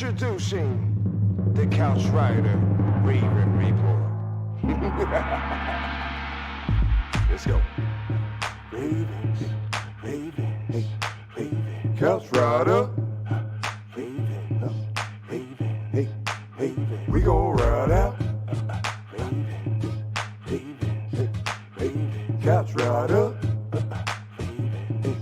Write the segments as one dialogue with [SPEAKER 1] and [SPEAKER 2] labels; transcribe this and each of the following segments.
[SPEAKER 1] Introducing the Couch Rider Raven Report. Let's go. Ravens, Ravens, Ravens. Couch Rider. Ravens, Ravens, hey, Ravens. We gon' ride out. Ravens, Ravens, hey, Ravens. Couch Rider. Ravens,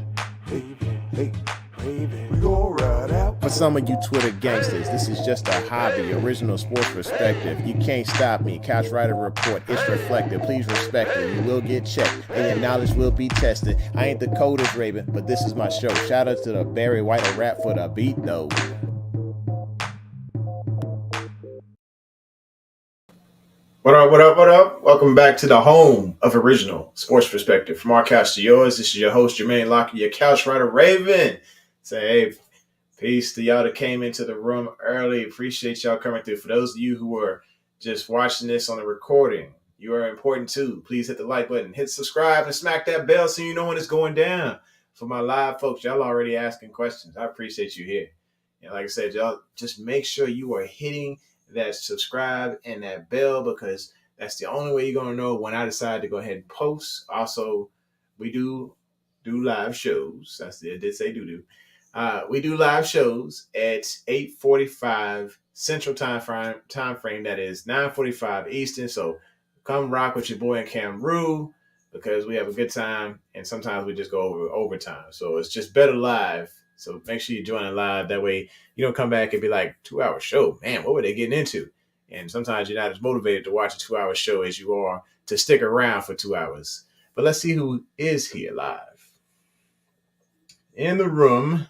[SPEAKER 1] Ravens, hey, Ravens. We gon' ride out.
[SPEAKER 2] For some of you Twitter gangsters, this is just a hobby, original sports perspective. You can't stop me. Couch Rider Report, it's reflective. Please respect it. You will get checked, and your knowledge will be tested. I ain't the coldest Raven, but this is my show. Shout out to the Barry White of rap for the beat, though. What up, what up, what up? Welcome back to the home of original sports perspective. From our couch to yours, this is your host, Jermaine Locker, your Couch Rider Raven. Say, hey, peace to y'all that came into the room early. Appreciate y'all coming through. For those of you who are just watching this on the recording, you are important too. Please hit the like button, hit subscribe, and smack that bell so you know when it's going down. For my live folks, y'all already asking questions. I appreciate you here. And like I said, y'all just make sure you are hitting that subscribe and that bell, because that's the only way you're going to know when I decide to go ahead and post. Also, we do live shows. I did say do. We do live shows at 8:45 Central time frame. That is 9:45 Eastern. So come rock with your boy and Kam Ru, because we have a good time, and sometimes we just go over overtime. So it's just better live. So make sure you join it live. That way you don't come back and be like, 2-hour show. Man, what were they getting into? And sometimes you're not as motivated to watch a 2-hour show as you are to stick around for 2 hours. But let's see who is here live. In the room,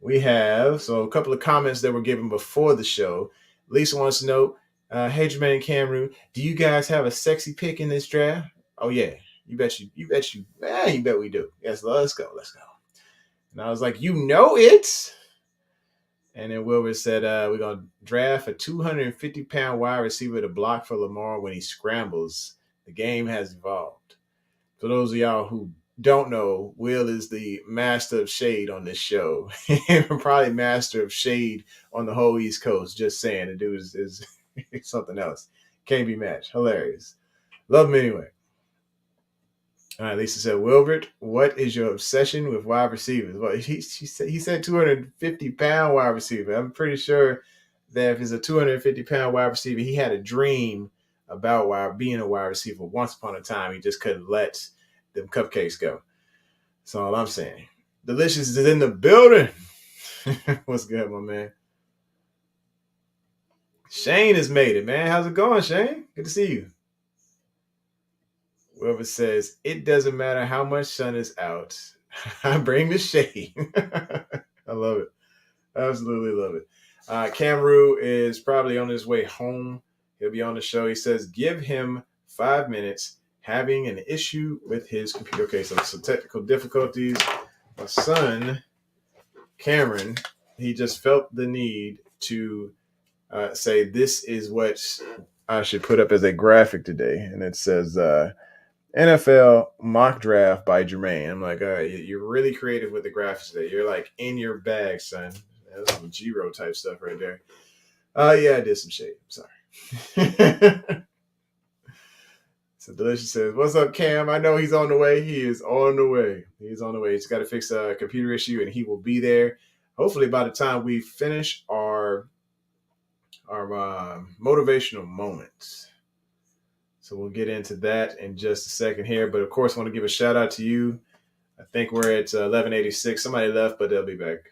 [SPEAKER 2] we have a couple of comments that were given before the show. Lisa wants to know, hey, Jermaine and Kam Ru, do you guys have a sexy pick in this draft? Oh, yeah. You bet we do. Yes, let's go. And I was like, you know it. And then Wilbur said, we're going to draft a 250-pound wide receiver to block for Lamar when he scrambles. The game has evolved. For those of y'all who don't know, Will is the master of shade on this show. Probably master of shade on the whole East Coast. Just saying, the dude is something else. Can't be matched. Hilarious. Love him anyway. All right, Lisa said, Wilbert, what is your obsession with wide receivers? Well, he said 250-pound wide receiver. I'm pretty sure that if he's a 250-pound wide receiver, he had a dream about being a wide receiver once upon a time. He just couldn't let them cupcakes go. That's all I'm saying. Delicious is in the building. What's good, my man? Shane has made it, man. How's it going, Shane? Good to see you. Whoever says, it doesn't matter how much sun is out, I bring the shade. I love it. Absolutely love it. Kam Ru is probably on his way home. He'll be on the show. He says, give him 5 minutes. Having an issue with his computer. Okay, so some technical difficulties. My son, Cameron, he just felt the need to say this is what I should put up as a graphic today. And it says, NFL mock draft by Jermaine. I'm like, all right, you're really creative with the graphics today. You're like in your bag, son. That's some G-Ro type stuff right there. Yeah, I did some shade. Sorry. So Delicious says, what's up, Cam? I know he's on the way. He is on the way. He's on the way. He's got to fix a computer issue, and he will be there. Hopefully by the time we finish our motivational moments. So we'll get into that in just a second here. But, of course, I want to give a shout-out to you. I think we're at 1186. Somebody left, but they'll be back.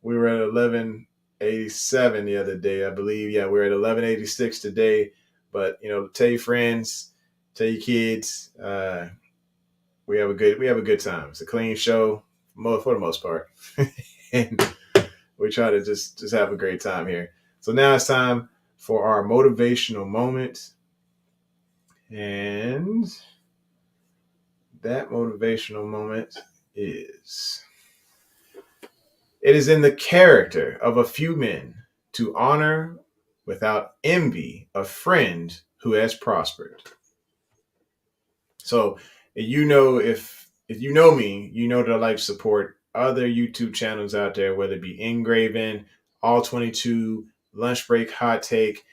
[SPEAKER 2] We were at 1187 the other day, I believe. Yeah, we're at 1186 today. But, tell your friends, tell your kids. We have a good time. It's a clean show for the most part. And we try to just have a great time here. So now it's time for our motivational moment. And that motivational moment is, it is in the character of a few men to honor without envy a friend who has prospered. So if you know me, you know that I like to support other YouTube channels out there, whether it be Engraven, All 22, Lunch Break, Hot Take,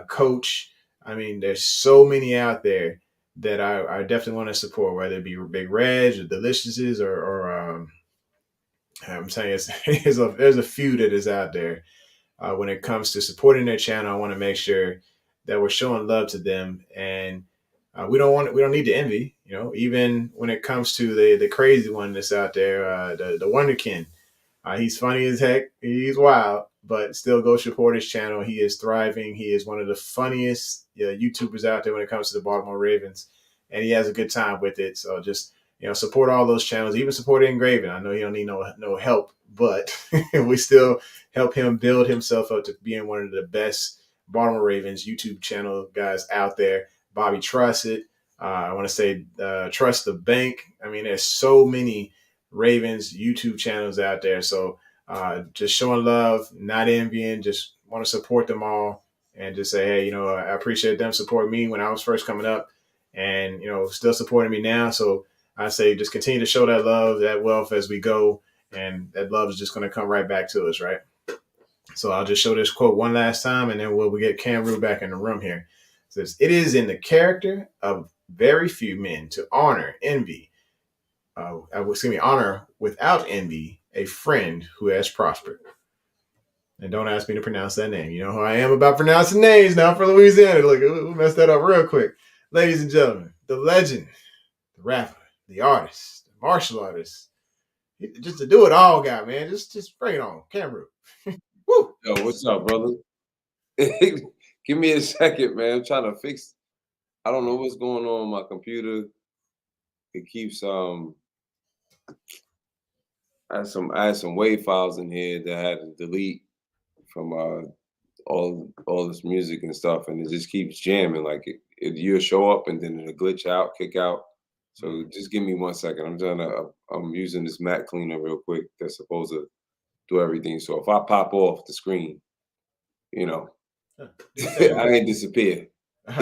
[SPEAKER 2] Coach. I mean, there's so many out there that I definitely want to support, whether it be Big Reg or Deliciouses or I'm saying there's a few that is out there. When it comes to supporting their channel, I want to make sure that we're showing love to them, and we don't need to envy. Even when it comes to the crazy one that's out there, the Wonderkin. He's funny as heck. He's wild, but still go support his channel. He is thriving. He is one of the funniest YouTubers out there when it comes to the Baltimore Ravens, and he has a good time with it. So just support all those channels. Even support Engraven. I know he don't need no help, but we still help him build himself up to being one of the best Baltimore Ravens YouTube channel guys out there. Bobby Trusted. I want to say Trust the Bank. I mean, there's so many Ravens YouTube channels out there. So just showing love, not envying, just want to support them all and just say, hey, I appreciate them supporting me when I was first coming up and, still supporting me now. So I say just continue to show that love, that wealth as we go. And that love is just going to come right back to us, right? So I'll just show this quote one last time and then we'll get Kam Ru back in the room here. It says, it is in the character of very few men to honor, envy, honor without envy a friend who has prospered. And don't ask me to pronounce that name. You know who I am about pronouncing names now for Louisiana. Look, we'll mess that up real quick. Ladies and gentlemen, the legend, the rapper, the artist, the martial artist, just to do it all guy, man. Just bring it on. Kam Ru.
[SPEAKER 3] Woo. Yo, what's up, brother? Give me a second, man. I'm trying to fix. I don't know what's going on with my computer. It keeps I had some WAV files in here that I had to delete from all this music and stuff, and it just keeps jamming. Like you'll show up and then it'll glitch out, kick out. So just give me 1 second. I'm using this Mac cleaner real quick that's supposed to do everything. So if I pop off the screen, I ain't disappear.
[SPEAKER 2] All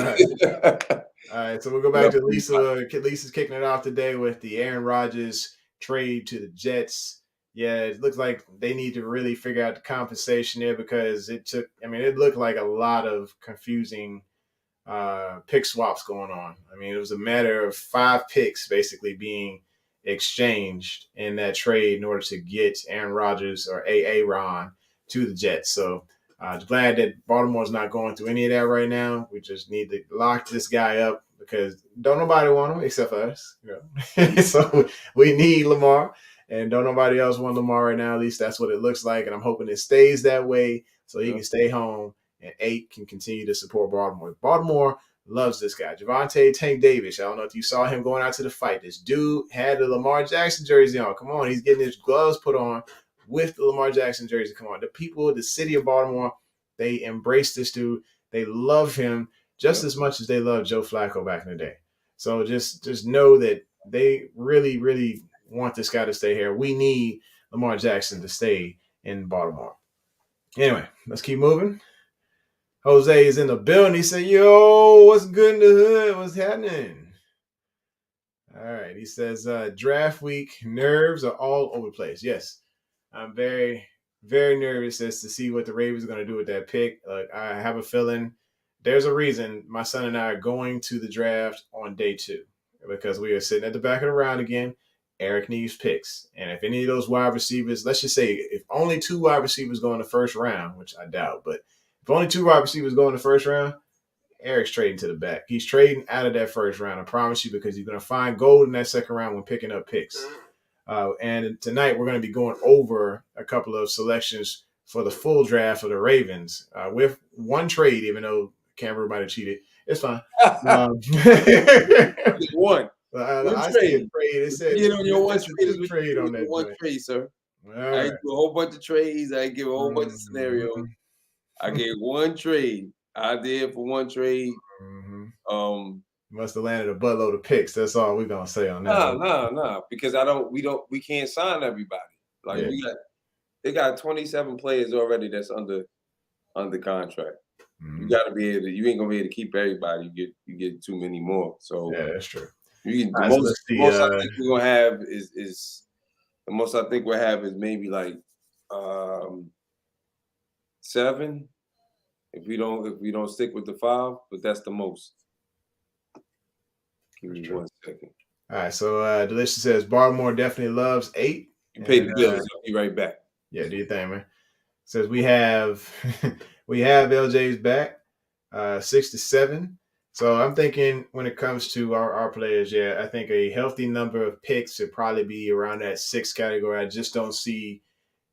[SPEAKER 2] right, so we'll go back to Lisa. Lisa's kicking it off today with the Aaron Rodgers trade to the Jets. Yeah, it looks like they need to really figure out the compensation there because it looked like a lot of confusing pick swaps going on. I mean, it was a matter of 5 picks basically being exchanged in that trade in order to get Aaron Rodgers or Ron to the Jets. So glad that Baltimore's not going through any of that right now. We just need to lock this guy up because don't nobody want him except for us. So we need Lamar, and don't nobody else want Lamar right now. At least that's what it looks like, and I'm hoping it stays that way so he can stay home and 8 can continue to support Baltimore. Baltimore loves this guy, Javonte Tank Davis. I don't know if you saw him going out to the fight. This dude had the Lamar Jackson jersey on. Come on, he's getting his gloves put on with the Lamar Jackson jersey. Come on, the people, the city of Baltimore, they embrace this dude. They love him just as much as they loved Joe Flacco back in the day. So just know that they really, really want this guy to stay here. We need Lamar Jackson to stay in Baltimore. Anyway, let's keep moving. Jose is in the building. He said, yo, what's good in the hood? What's happening? All right. He says, draft week nerves are all over the place. Yes. I'm very, very nervous as to see what the Ravens are going to do with that pick. I have a feeling there's a reason my son and I are going to the draft on day 2 because we are sitting at the back of the round again. Eric needs picks. And if any of those wide receivers, let's just say if only 2 wide receivers go in the first round, which I doubt, but if only 2 wide receivers go in the first round, Eric's trading to the back. He's trading out of that first round, I promise you, because he's going to find gold in that second round when picking up picks. And tonight we're going to be going over a couple of selections for the full draft of the Ravens with one trade, even though Kam Ru might have cheated. It's fine.
[SPEAKER 3] One.
[SPEAKER 2] I see a trade. It said
[SPEAKER 3] on your one
[SPEAKER 2] trade on that
[SPEAKER 3] one trade, sir.
[SPEAKER 2] All
[SPEAKER 3] I
[SPEAKER 2] right.
[SPEAKER 3] do a whole bunch of trades. I give a whole bunch of scenarios. I gave one trade. I did for one trade.
[SPEAKER 2] Must have landed a buttload of picks. That's all we're gonna say on that.
[SPEAKER 3] No, because we can't sign everybody. Like they got 27 players already that's under contract. You got to be able to. You ain't gonna be able to keep everybody. You get too many more. So
[SPEAKER 2] yeah, that's true.
[SPEAKER 3] The most I think we're gonna have is The most I think we'll have is maybe like 7 if we don't stick with the 5, but that's the most. Give me 1 second.
[SPEAKER 2] All right, so Delicious says Baltimore definitely loves 8.
[SPEAKER 3] You pay the bills. I'll be right back.
[SPEAKER 2] Yeah, do your thing, man. Says we have LJ's back, 6-7. So I'm thinking when it comes to our players, yeah, I think a healthy number of picks should probably be around that 6 category. I just don't see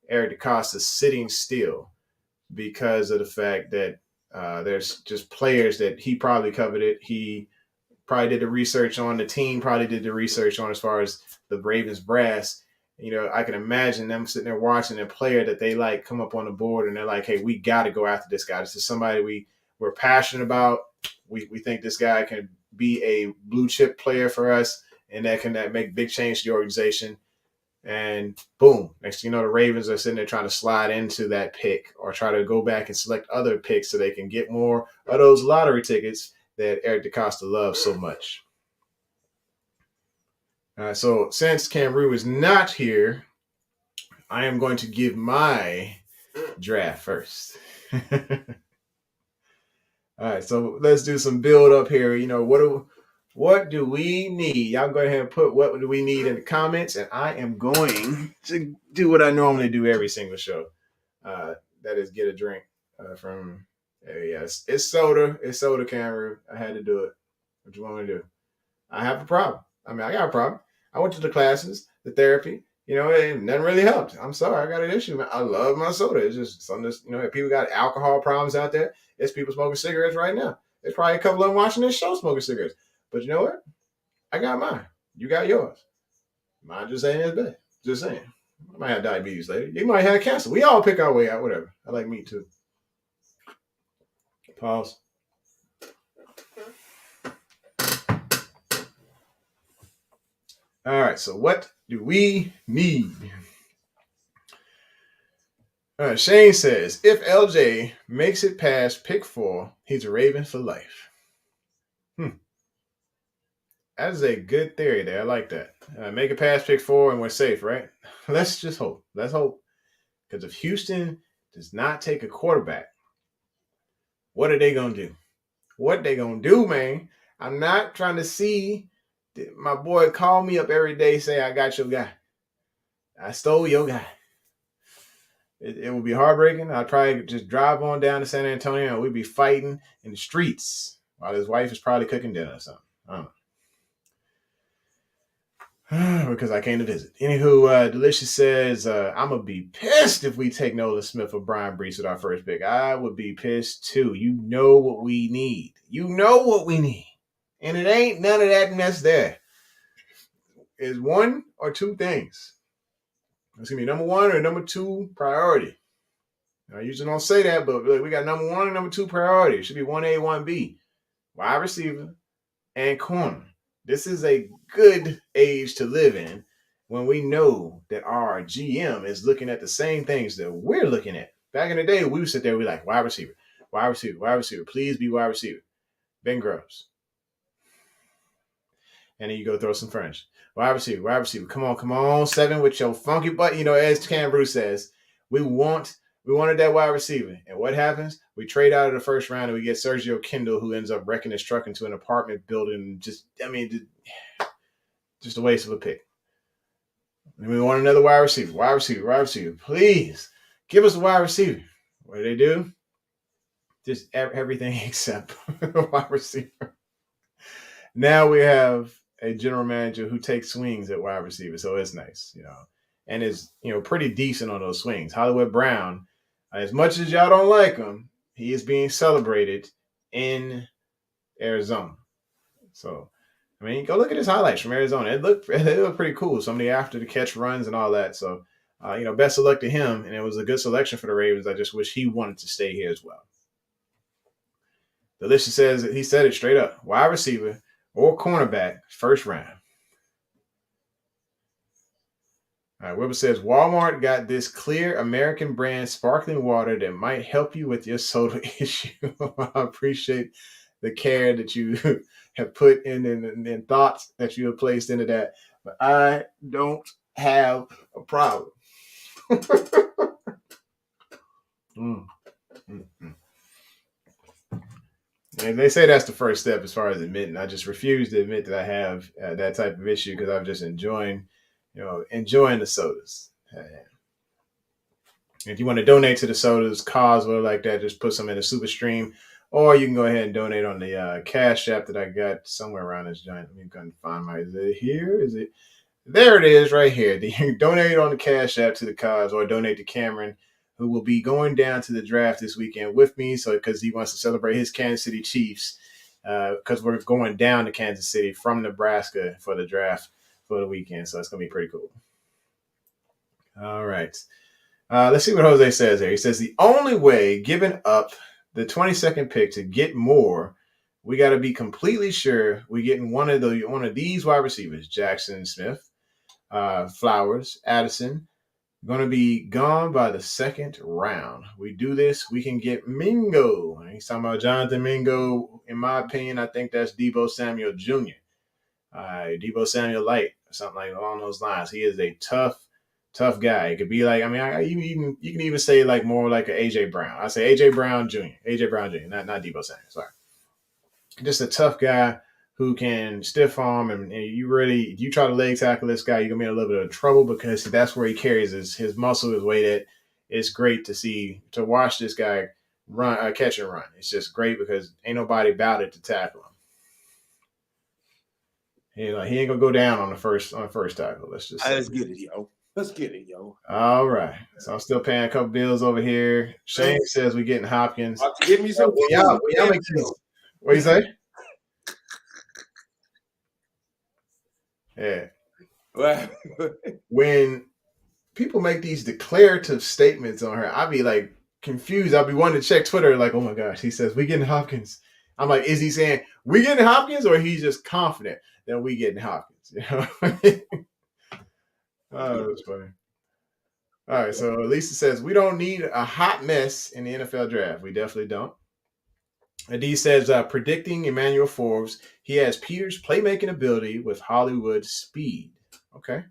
[SPEAKER 2] Eric DaCosta sitting still because of the fact that there's just players that he probably coveted. He probably did the research on the team, probably did the research on as far as the Ravens brass. You know, I can imagine them sitting there watching a player that they like come up on the board and they're like, hey, we got to go after this guy. This is somebody we're passionate about. We think this guy can be a blue chip player for us and that make big change to the organization. And boom, next thing you know, the Ravens are sitting there trying to slide into that pick or try to go back and select other picks so they can get more of those lottery tickets that Eric DaCosta loves so much. So since Kam Ru is not here, I am going to give my draft first. All right, so let's do some build up here. You know, what do we need? Y'all go ahead and put what do we need in the comments, and I am going to do what I normally do every single show. That is get a drink from. Yes, it's soda. It's soda, Kam Ru. I had to do it. What you want me to do? I have a problem. I mean, I got a problem. I went to the classes, the therapy. You know, it nothing really helped. I'm sorry, I got an issue, man. I love my soda. It's just something that's, you know, if people got alcohol problems out there, there's people smoking cigarettes right now. There's probably a couple of them watching this show smoking cigarettes. But you know what? I got mine. You got yours. Mine just ain't as bad. Just saying. I might have diabetes later. You might have cancer. We all pick our way out, whatever. I like meat too. Pause. All right, so what do we need? Shane says, if LJ makes it past pick 4, he's a Raven for life. That is a good theory there. I like that. Make it past pick 4 and we're safe, right? Let's just hope. Let's hope. Because if Houston does not take a quarterback, what are they going to do? What they going to do, man? I'm not trying to see my boy call me up every day, say, I got your guy. I stole your guy. It would be heartbreaking. I'd probably just drive on down to San Antonio and we'd be fighting in the streets while his wife is probably cooking dinner or something. I don't know. Because I came to visit. Anywho, Delicious says, I'm going to be pissed if we take Nolan Smith or Brian Brees with our first pick. I would be pissed too. You know what we need. You know what we need. And it ain't none of that mess there. It's one or two things. It's going to be number 1 or number 2 priority. I usually don't say that, but we got number 1 and number 2 priority. It should be 1A, 1B. Wide receiver and corner. This is a good age to live in when we know that our GM is looking at the same things that we're looking at. Back in the day, we would sit there, we're like, wide receiver, wide receiver, wide receiver. Please be wide receiver. Ben Groves. And then you go throw some French. Wide receiver, wide receiver. Come on, 7 with your funky butt. You know, as Kam Ru says, we wanted that wide receiver. And what happens? We trade out of the first round and we get Sergio Kindle, who ends up wrecking his truck into an apartment building. Just a waste of a pick. And we want another wide receiver, wide receiver, wide receiver. Please give us a wide receiver. What do they do? Just everything except wide receiver. Now we have a general manager who takes swings at wide receiver, so it's nice, you know, and is, you know, pretty decent on those swings. Hollywood Brown, as much as y'all don't like him, he is being celebrated in Arizona. So, I mean, go look at his highlights from Arizona. It looked pretty cool. Some of the after the catch runs and all that. So, you know, best of luck to him. And it was a good selection for the Ravens. I just wish he wanted to stay here as well. Delicious says he said it straight up: wide receiver or cornerback, first round. All right, Wilbur says, Walmart got this clear American brand sparkling water that might help you with your soda issue. I appreciate the care that you have put in and thoughts that you have placed into that. But I don't have a problem. Mm, mm, mm. And they say that's the first step as far as admitting. I just refuse to admit that I have that type of issue because I'm just enjoying the sodas. If you want to donate to the sodas cause or like that, just put some in a super stream, or you can go ahead and donate on the Cash App that I got somewhere around this joint. Let me go and find my. Is it here? Is it? There it is, right here. You can donate on the Cash App to the cause, or donate to Cameron, who will be going down to the draft this weekend with me. So because he wants to celebrate his Kansas City Chiefs, because we're going down to Kansas City from Nebraska for the draft for the weekend. So it's gonna be pretty cool. All right. Let's see what Jose says here. He says the only way giving up the 22nd pick to get more, we got to be completely sure we're getting one of these wide receivers: Jackson Smith, Flowers, Addison, going to be gone by the second round. We do this, we can get Mingo. He's talking about Jonathan Mingo. In my opinion, I think that's Debo Samuel Jr. Debo Samuel Light, or something like along those lines. He is a tough guy. It could be like, I mean, you can even say like more like an AJ Brown. I say AJ Brown Jr. AJ Brown Jr. Not Debo Samuel. Sorry, just a tough guy who can stiff arm and if you try to leg tackle this guy, you're gonna be in a little bit of trouble because that's where he carries his muscle, his weight at. It's great to watch this guy run, catch and run. It's just great because ain't nobody about it to tackle him. He ain't gonna go down on the first tackle. Let's just
[SPEAKER 3] Let's get it, yo. Let's get it, yo.
[SPEAKER 2] All right. So I'm still paying a couple bills over here. Shane says we're getting Hopkins.
[SPEAKER 3] Give me some.
[SPEAKER 2] What you say? Yeah. When people make these declarative statements on her, I'll be like confused. I'll be wanting to check Twitter, like, oh my gosh, he says we getting Hopkins. I'm like, is he saying we getting Hopkins, or he's just confident that we getting Hopkins? You know? Oh, that's funny. All right, so Lisa says we don't need a hot mess in the NFL draft. We definitely don't. D says predicting Emmanuel Forbes. He has Peter's playmaking ability with Hollywood speed. Okay.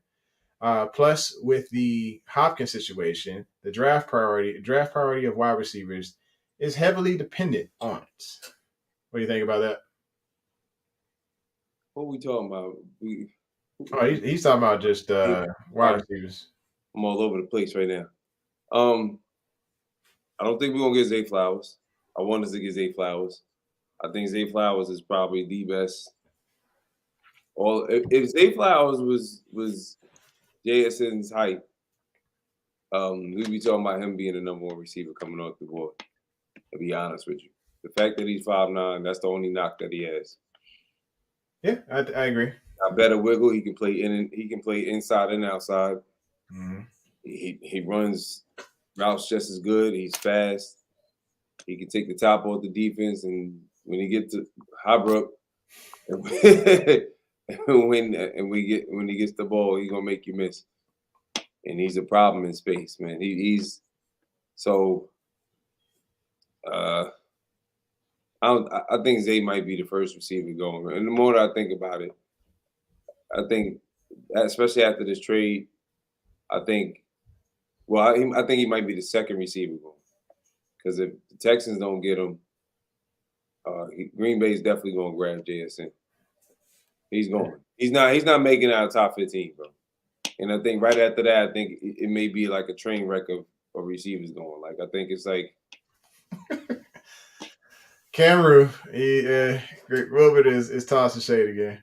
[SPEAKER 2] Plus, with the Hopkins situation, the draft priority of wide receivers is heavily dependent on it. What do you think about that?
[SPEAKER 3] What are we talking about?
[SPEAKER 2] He's talking about just wide receivers.
[SPEAKER 3] I'm all over the place right now. I don't think we're gonna get Zay Flowers. I want us to get Zay Flowers. I think Zay Flowers is probably the best. If Zay Flowers was JSN's height, we'd be talking about him being the number one receiver coming off the board. To be honest with you, the fact that he's 5'9", that's the only knock that he has.
[SPEAKER 2] Yeah, I agree.
[SPEAKER 3] A better wiggle. He can play inside and outside.
[SPEAKER 2] Mm-hmm.
[SPEAKER 3] He runs routes just as good. He's fast. He can take the top off the defense, and when he gets to Highbrook, when he gets the ball, he's gonna make you miss. And he's a problem in space, man. He's so. I think Zay might be the first receiver going. And the more that I think about it, I think, especially after this trade, I think he might be the second receiver going. Because if the Texans don't get him, Green Bay's definitely going to grab JSN. He's going. He's not making out of top 15, bro. And I think right after that, I think it may be like a train wreck of receivers going. Like, I think it's like.
[SPEAKER 2] Kam Ru, Greg Wilbert is tossing shade again.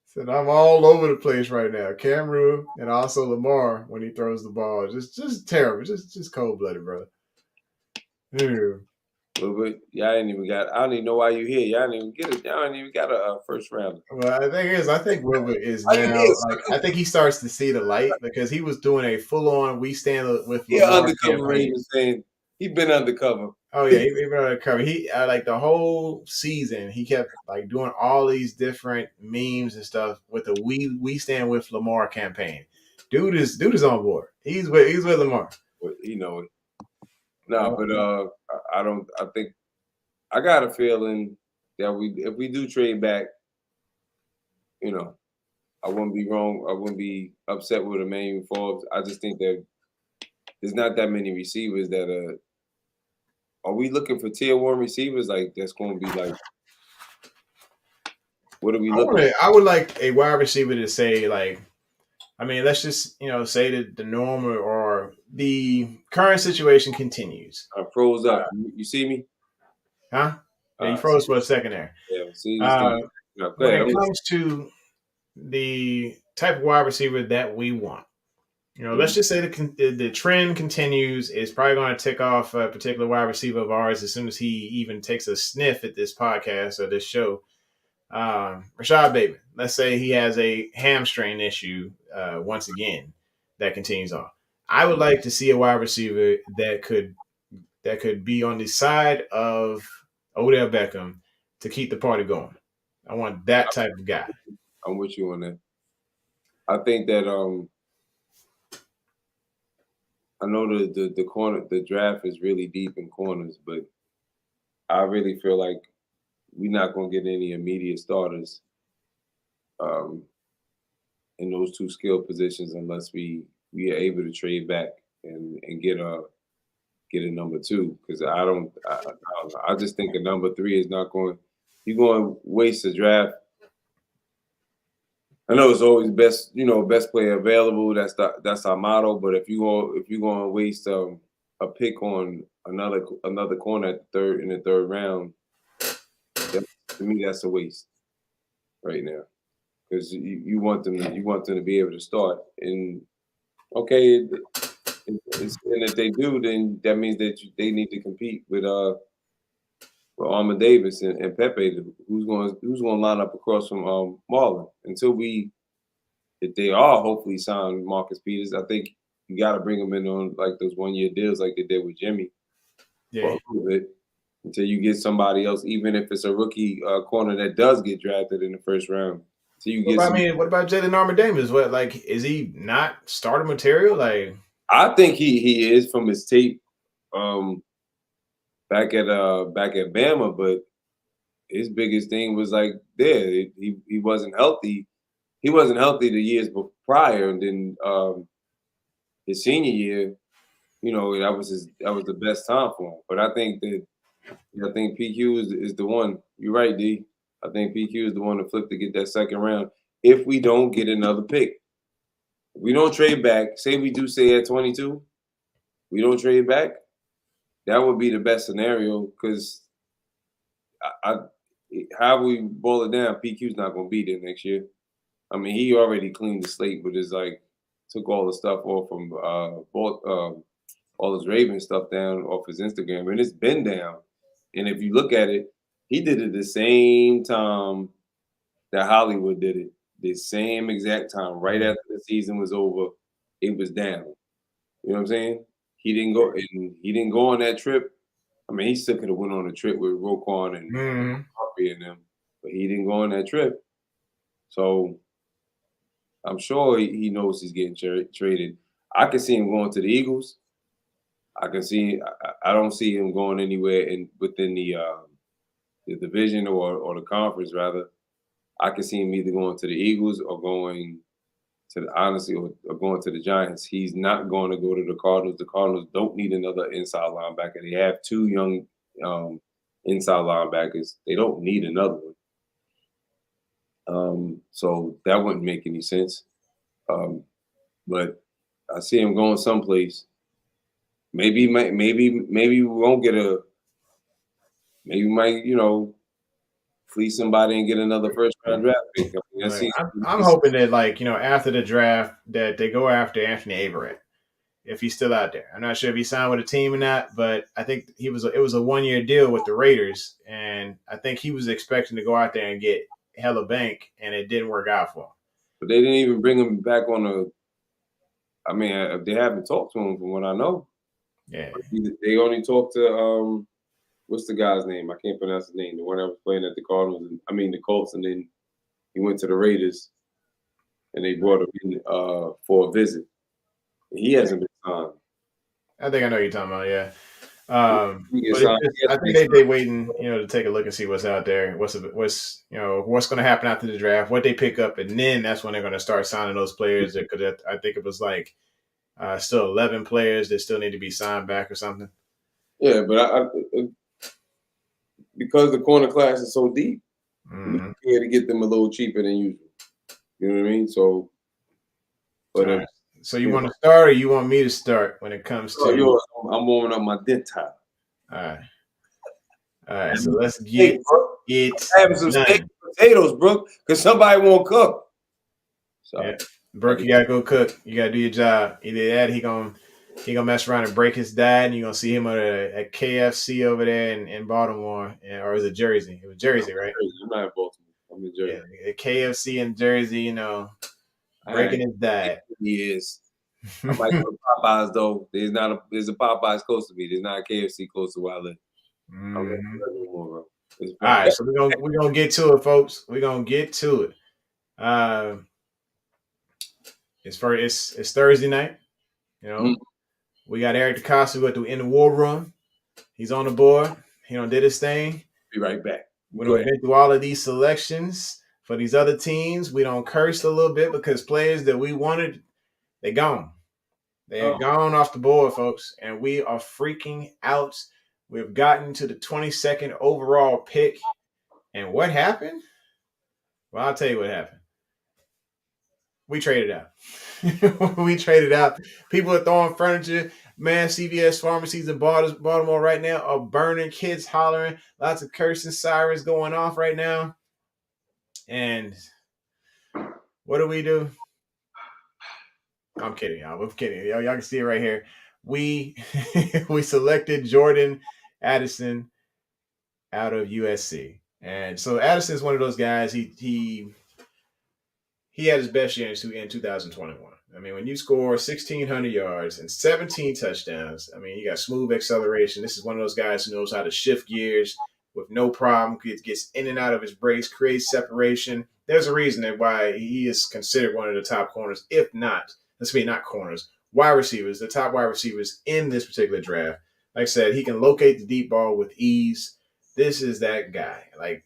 [SPEAKER 2] Said I'm all over the place right now. Kam Ru and also Lamar when he throws the ball, just terrible, just cold blooded, brother.
[SPEAKER 3] But y'all ain't even got. I don't even know why you here. Y'all didn't even get it. Y'all ain't even got a first round.
[SPEAKER 2] Well, I think Wilbert is now. I think he starts to see the light because he was doing a full on. We stand with.
[SPEAKER 3] Yeah, undercover Ravens saying he been undercover.
[SPEAKER 2] Oh yeah, he been undercover. He like the whole season. He kept like doing all these different memes and stuff with the "We Stand with Lamar" campaign. Dude is on board. He's with Lamar.
[SPEAKER 3] You know it. No, but I think I got a feeling that if we do trade back, I wouldn't be wrong. I wouldn't be upset with Emmanuel Forbes. I just think that there's not that many receivers that are we looking for tier one receivers like that's going to be like what are we looking?
[SPEAKER 2] I would like a wide receiver to say like, I mean, let's just say that the norm or the current situation continues.
[SPEAKER 3] I froze up. You see me?
[SPEAKER 2] Huh? Yeah, you froze for a second there.
[SPEAKER 3] Yeah. See this thing. No, go
[SPEAKER 2] When
[SPEAKER 3] ahead.
[SPEAKER 2] it comes to the type of wide receiver that we want, let's just say the trend continues. It's probably going to tick off a particular wide receiver of ours as soon as he even takes a sniff at this podcast or this show. Rashad Bateman, let's say he has a hamstring issue once again that continues on. I would like to see a wide receiver that could be on the side of Odell Beckham to keep the party going. I want that type of guy.
[SPEAKER 3] I'm with you on that. I think that I know the corner the draft is really deep in corners, but I really feel like we're not gonna get any immediate starters in those two skill positions unless we are able to trade back and get a number two. Because I don't know. I just think a number three is not going. You're going to waste a draft. I know it's always best player available. That's our motto. But if you're going to waste a pick on another corner in the third round, to me that's a waste right now. Because you want them to be able to start. And okay, and if they do, then that means that they need to compete with Armand Davis and Pepe, who's going to line up across from Marlon. If they are hopefully signed Marcus Peters, I think you got to bring them in on like those 1-year deals like they did with Jimmy for a little bit until you get somebody else, even if it's a rookie corner that does get drafted in the first round.
[SPEAKER 2] What about Jalen Armour-Davis? Is he not starter material? Like,
[SPEAKER 3] I think he is from his tape back at Bama, but his biggest thing was like he wasn't healthy. He wasn't healthy the years prior, and then his senior year, that was the best time for him. But I think PQ is the one. You're right, D. I think PQ is the one to flip to get that second round if we don't get another pick. If we don't trade back, say we do stay at 22, we don't trade back, that would be the best scenario because how we boil it down, PQ's not going to be there next year. I mean, he already cleaned the slate with his took all the stuff off from all his Raven stuff down off his Instagram, and it's been down. And if you look at it, he did it the same time that Hollywood did it, the same exact time. Right after the season was over, it was down. You know what I'm saying? He didn't go on that trip. I mean, he still could have went on a trip with Roquan and Humphrey and them, but he didn't go on that trip. So I'm sure he knows he's getting traded. I can see him going to the Eagles. I don't see him going anywhere within the division or the conference rather. I can see him either going to the Eagles or going to or going to the Giants. He's not going to go to the Cardinals. The Cardinals don't need another inside linebacker. They have two young inside linebackers. They don't need another one. So that wouldn't make any sense. But I see him going someplace. Maybe we won't get maybe we might, fleece somebody and get another first round draft pick.
[SPEAKER 2] I'm hoping that after the draft that they go after Anthony Averett if he's still out there. I'm not sure if he signed with a team or not, but I think it was a 1-year deal with the Raiders, and I think he was expecting to go out there and get hella bank, and it didn't work out for him.
[SPEAKER 3] But they didn't even bring him back on they haven't talked to him from what I know.
[SPEAKER 2] Yeah.
[SPEAKER 3] They only talked to what's the guy's name? I can't pronounce his name. The one that was playing at the the Colts, and then he went to the Raiders, and they brought him in for a visit. He hasn't been signed.
[SPEAKER 2] I think I know what you're talking about. Yeah.
[SPEAKER 3] He
[SPEAKER 2] But
[SPEAKER 3] signed.
[SPEAKER 2] I think they waiting, to take a look and see what's out there, what's going to happen after the draft, what they pick up, and then that's when they're going to start signing those players. Because I think it was like still 11 players that still need to be signed back or something.
[SPEAKER 3] Yeah, but because the corner class is so deep,
[SPEAKER 2] Mm-hmm.
[SPEAKER 3] we had to get them a little cheaper than usual. You know what I mean? So, but
[SPEAKER 2] right. So you want to start, or you want me to start when it comes to?
[SPEAKER 3] I'm warming up my dental.
[SPEAKER 2] All right. So let's get it.
[SPEAKER 3] Having some steak and potatoes, bro, because somebody won't cook. So,
[SPEAKER 2] yeah. Brooke, you gotta go cook. You gotta do your job. Either that, he gonna mess around and break his dad, and you're gonna see him at KFC over there in Baltimore, or is it Jersey? It was Jersey, right?
[SPEAKER 3] I'm not in Baltimore. I'm in Jersey.
[SPEAKER 2] Yeah, KFC in Jersey, breaking his dad.
[SPEAKER 3] He is. I might go to Popeyes though. There's a Popeyes close to me. There's not a KFC close to where I live.
[SPEAKER 2] All right, so we're gonna get to it, folks. We're gonna get to it. It's Thursday night. We got Eric DeCosta who in the war room. He's on the board. He did his thing.
[SPEAKER 3] Be right back.
[SPEAKER 2] We don't get through all of these selections for these other teams. We don't curse a little bit because players that we wanted, they're gone. They're gone off the board, folks, and we are freaking out. We've gotten to the 22nd overall pick, and what happened? Well, I'll tell you what happened. We traded out. We traded out. People are throwing furniture. Man, CVS pharmacies in Baltimore right now are burning, kids hollering, lots of cursing sirens going off right now. And what do? I'm kidding, y'all. I'm kidding. Y'all can see it right here. We selected Jordan Addison out of USC. And so Addison is one of those guys. He had his best year in 2021. I mean, when you score 1,600 yards and 17 touchdowns, I mean, you got smooth acceleration. This is one of those guys who knows how to shift gears with no problem, gets in and out of his breaks, creates separation. There's a reason why he is considered one of the top corners, if not, not corners, wide receivers, the top wide receivers in this particular draft. Like I said, he can locate the deep ball with ease. This is that guy. Like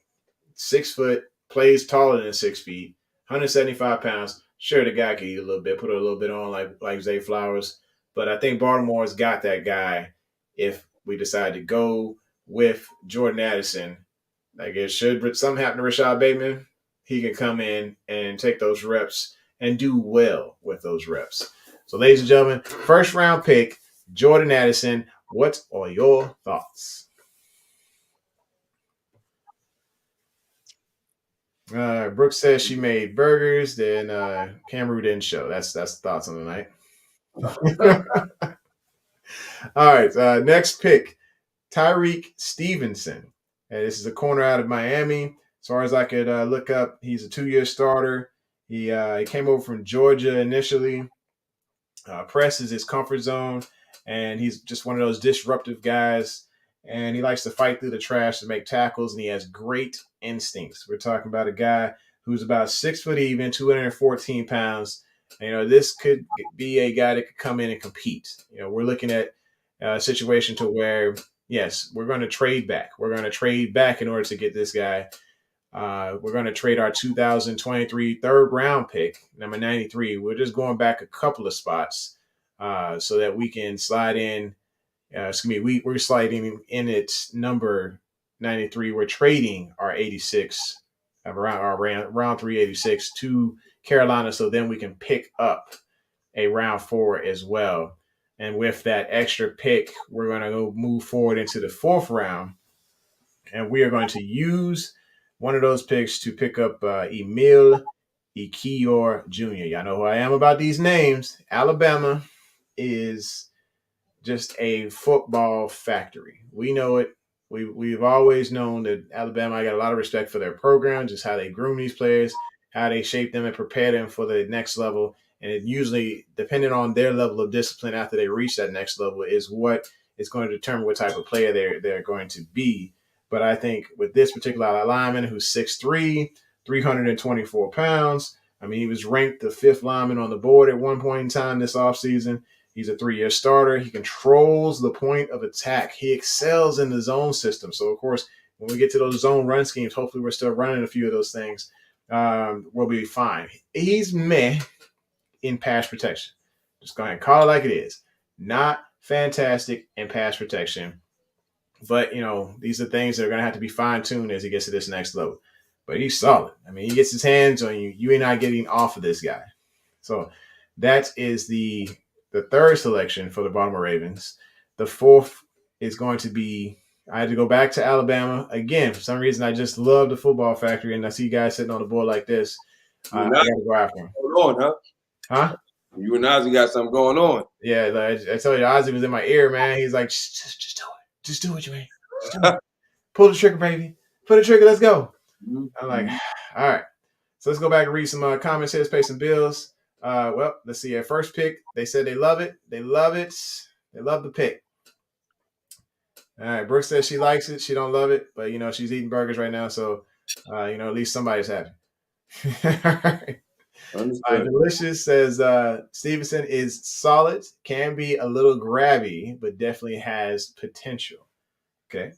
[SPEAKER 2] 6 foot, plays taller than 6 feet. 175 pounds. Sure, the guy can eat a little bit, put a little bit on like Zay Flowers. But I think Baltimore's got that guy if we decide to go with Jordan Addison. Like it should something happen to Rashad Bateman, he can come in and take those reps and do well with those reps. So, ladies and gentlemen, first round pick, Jordan Addison. What are your thoughts? Brooke says she made burgers. Then Kam Ru didn't show. That's the thoughts on the night. All right. Next pick, Tyreek Stevenson. And this is a corner out of Miami. As far as I could look up, he's a 2-year starter. He came over from Georgia initially. Press is his comfort zone, and he's just one of those disruptive guys. And he likes to fight through the trash to make tackles, and he has great instincts. We're talking about a guy who's about 6 foot even, 214 pounds. This could be a guy that could come in and compete. We're looking at a situation to where, yes, we're going to trade back. We're going to trade back in order to get this guy. We're going to trade our 2023 third round pick, number 93. We're just going back a couple of spots so that we can slide in. We're sliding in at number 93. We're trading our 86, around our round 386 to Carolina, so then we can pick up a round 4 as well. And with that extra pick, we're going to go move forward into the 4th round, and we are going to use one of those picks to pick up Emil Ikior Jr. Y'all know who I am about these names. Alabama is just a football factory. We know it. We've always known that Alabama, I got a lot of respect for their program, just how they groom these players, how they shape them and prepare them for the next level. And it usually, depending on their level of discipline after they reach that next level, is what is going to determine what type of player they're going to be. But I think with this particular lineman who's 6'3", 324 pounds, I mean, he was ranked the 5th lineman on the board at one point in time this offseason. He's a 3-year starter. He controls the point of attack. He excels in the zone system. So, of course, when we get to those zone run schemes, hopefully we're still running a few of those things. We'll be fine. He's meh in pass protection. Just go ahead and call it like it is. Not fantastic in pass protection. But, these are things that are going to have to be fine-tuned as he gets to this next level. But he's solid. I mean, he gets his hands on you. You ain't not getting off of this guy. So that is the third selection for the Baltimore Ravens. The fourth is going to be, I had to go back to Alabama. Again, for some reason, I just love the football factory, and I see guys sitting on the board like this. I got to go after him.
[SPEAKER 3] Going on, huh?
[SPEAKER 2] Huh?
[SPEAKER 3] You and Ozzy got something going on.
[SPEAKER 2] Yeah, like, I told you, Ozzy was in my ear, man. He's like, just do it. Just do it, Jermaine. Just do it. Pull the trigger, baby. Pull the trigger. Let's go.
[SPEAKER 3] Mm-hmm.
[SPEAKER 2] I'm like, all right. So let's go back and read some comments here. Let's pay some bills. Well, let's see. First pick, they said they love it. They love it. They love the pick. All right. Brooke says she likes it. She don't love it, but she's eating burgers right now, so at least somebody's happy. All right. Delicious says Stevenson is solid, can be a little grabby, but definitely has potential. Okay.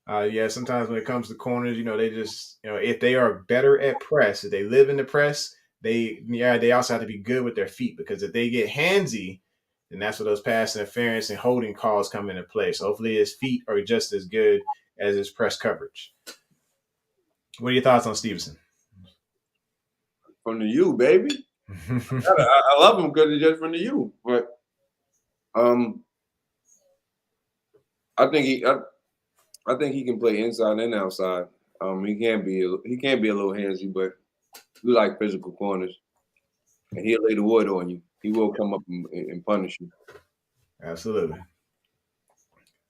[SPEAKER 2] Yeah, sometimes when it comes to corners, they just, if they are better at press, if they live in the press, they also have to be good with their feet, because if they get handsy, then that's where those pass interference and holding calls come into play. So hopefully his feet are just as good as his press coverage. What are your thoughts on Stevenson?
[SPEAKER 3] From the U, baby. I love him because he's just from the U. But I think he can play inside and outside. He can be a little handsy, but we like physical corners, and he'll lay the wood on you. He will come up and punish you.
[SPEAKER 2] Absolutely.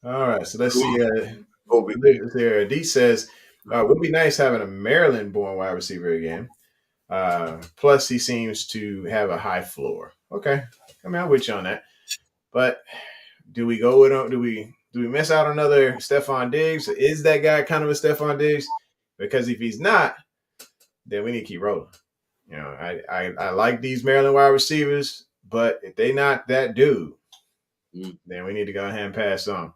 [SPEAKER 2] All right, so let's see. D says, would be nice having a Maryland-born wide receiver again. Plus, he seems to have a high floor. Okay, I mean, I'm with you on that. But do we go with him? Do we miss out on another Stephon Diggs? Is that guy kind of a Stephon Diggs? Because if he's not, then we need to keep rolling. I like these Maryland wide receivers, but if they not that dude, then we need to go ahead and pass on.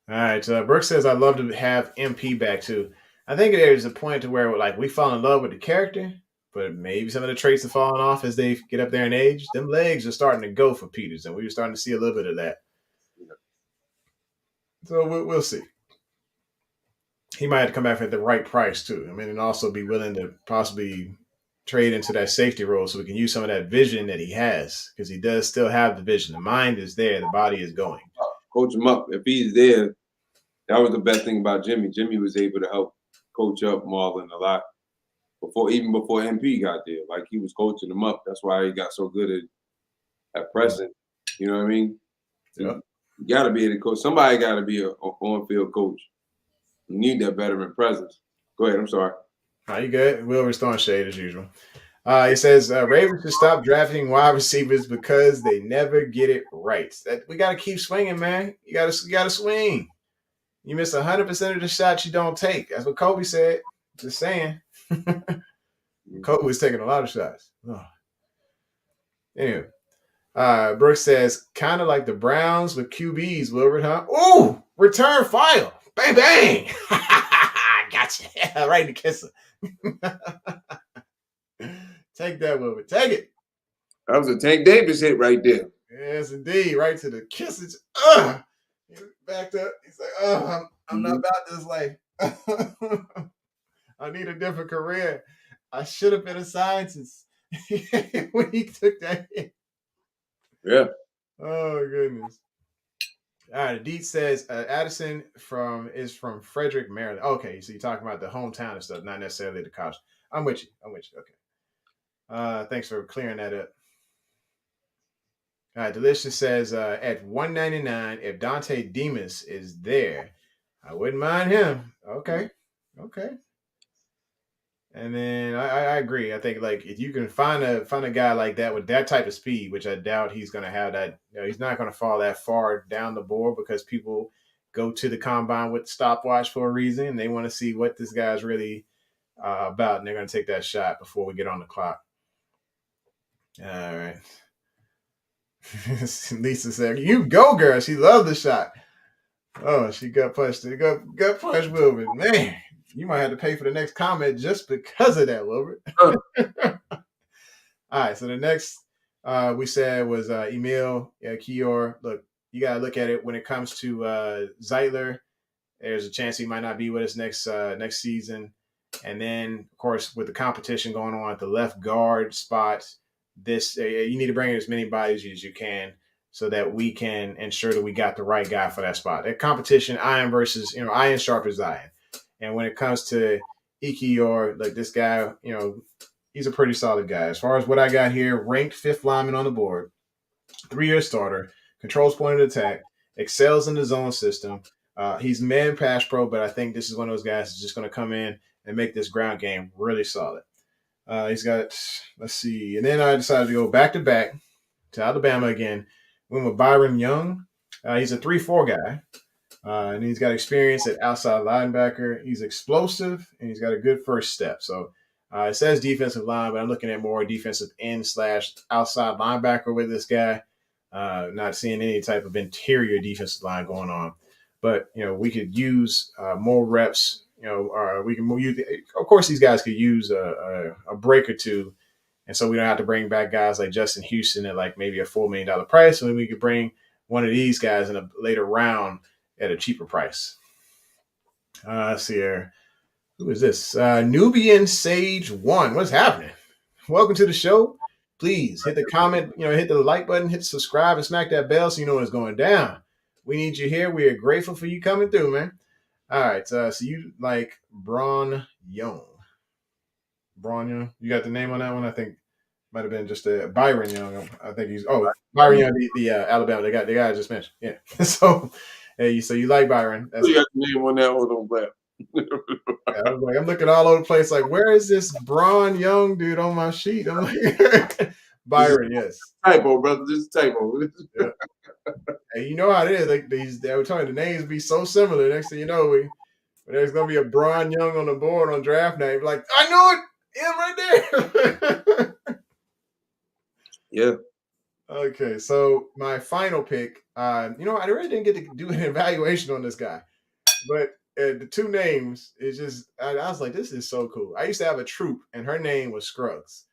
[SPEAKER 2] All right. Brooke says, I'd love to have MP back too. I think there's a point to where we fall in love with the character, but maybe some of the traits are falling off as they get up there in age. Them legs are starting to go for Peters, and we were starting to see a little bit of that. So we'll see. He might have to come back at the right price too. I mean, and also be willing to possibly trade into that safety role so we can use some of that vision that he has, because he does still have the vision. The mind is there. The body is going.
[SPEAKER 3] Coach him up. If he's there, that was the best thing about Jimmy. Jimmy was able to help coach up Marlon a lot before MP got there. Like, he was coaching him up. That's why he got so good at pressing. You know what I mean?
[SPEAKER 2] Yeah.
[SPEAKER 3] You got to be able to coach. Somebody got to be an on-field coach. You need that veteran presence. Go ahead. I'm sorry.
[SPEAKER 2] Are you good? We'll restore shade as usual. He says Ravens should stop drafting wide receivers because they never get it right. We got to keep swinging, man. You got to swing. You miss 100% of the shots you don't take. That's what Kobe said. Just saying. Kobe was taking a lot of shots. Oh. Anyway, Brooks says, kind of like the Browns with QBs, Wilbert, huh? Ooh, return file. Bang, bang. Gotcha. Right in the kisser. Take that, Wilbert. Take it.
[SPEAKER 3] That was a Tank Davis hit right there.
[SPEAKER 2] Yes, indeed. Right to the kisses. He backed up. He's like, I'm not about this life. I need a different career. I should have been a scientist when he took that hit.
[SPEAKER 3] Yeah.
[SPEAKER 2] Oh, goodness. All right. Deet says Addison is from Frederick, Maryland. Okay, so you're talking about the hometown and stuff, not necessarily the college. I'm with you. Okay. Thanks for clearing that up. All right. Delicious says at $199, if Dante Demas is there, I wouldn't mind him. Okay. And then I agree. I think if you can find a guy like that with that type of speed, which I doubt he's going to have that, he's not going to fall that far down the board, because people go to the combine with the stopwatch for a reason, and they want to see what this guy's really about, and they're going to take that shot before we get on the clock. All right. Lisa said, "You go, girl." She loved the shot. Oh, she gut punched it. Gut punch Wilbur. Man, you might have to pay for the next comment just because of that, Wilbur. All right, so the next we said was Emil Kior. Look, you gotta look at it when it comes to Zeitler. There's a chance he might not be with us next season. And then, of course, with the competition going on at the left guard spot, this you need to bring in as many bodies as you can so that we can ensure that we got the right guy for that spot. That competition, Iron versus Iron sharp as Iron. And when it comes to Ikior, like this guy, he's a pretty solid guy. As far as what I got here, ranked fifth lineman on the board, 3-year starter, controls point of attack, excels in the zone system. He's man pass pro, but I think this is one of those guys that's just going to come in and make this ground game really solid. He's got, let's see, and then I decided to go back to back to Alabama again. Went with Byron Young. He's a 3-4 guy, and he's got experience at outside linebacker. He's explosive, and he's got a good first step. So it says defensive line, but I'm looking at more defensive end / outside linebacker with this guy. Not seeing any type of interior defensive line going on. But, we could use more reps. We can use. Of course, these guys could use a break or two, and so we don't have to bring back guys like Justin Houston at like maybe a $4 million price. So we could bring one of these guys in a later round at a cheaper price. Let's see here. Who is this? Nubian Sage 1. What's happening? Welcome to the show. Please hit the comment, hit the like button, hit subscribe, and smack that bell so you know what's going down. We need you here. We are grateful for you coming through, man. All right, so you like Braun Young. Braun Young? You got the name on that one? I think might have been just Byron Young. I think he's Byron Young, the Alabama, the guy I just mentioned. Yeah. So you like Byron.
[SPEAKER 3] That's you got the name on that one on black.
[SPEAKER 2] I was like, I'm looking all over the place, like, where is this Braun Young dude on my sheet? I'm like, Byron, yes.
[SPEAKER 3] Typo, brother. This is typo.
[SPEAKER 2] Yeah. And you know how it is. Like they were telling the names be so similar. Next thing you know, there's gonna be a Braun Young on the board on draft night. Like, I knew it, him right there.
[SPEAKER 3] Yeah.
[SPEAKER 2] Okay, so my final pick. I really didn't get to do an evaluation on this guy, but the two names is just. I was like, this is so cool. I used to have a troop, and her name was Scruggs.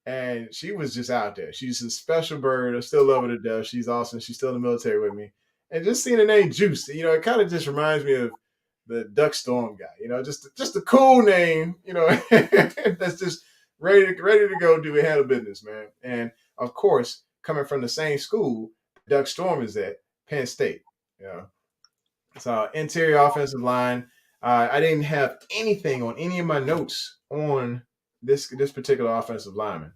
[SPEAKER 2] And she was just out there. She's a special bird. I still love her to death. She's awesome. She's still in the military with me. And just seeing the name Juice, it kind of just reminds me of the Duck Storm guy. Just a cool name, that's just ready to go do a handle business, man. And of course, coming from the same school, Duck Storm is at Penn State. So interior offensive line. I didn't have anything on any of my notes on this particular offensive lineman.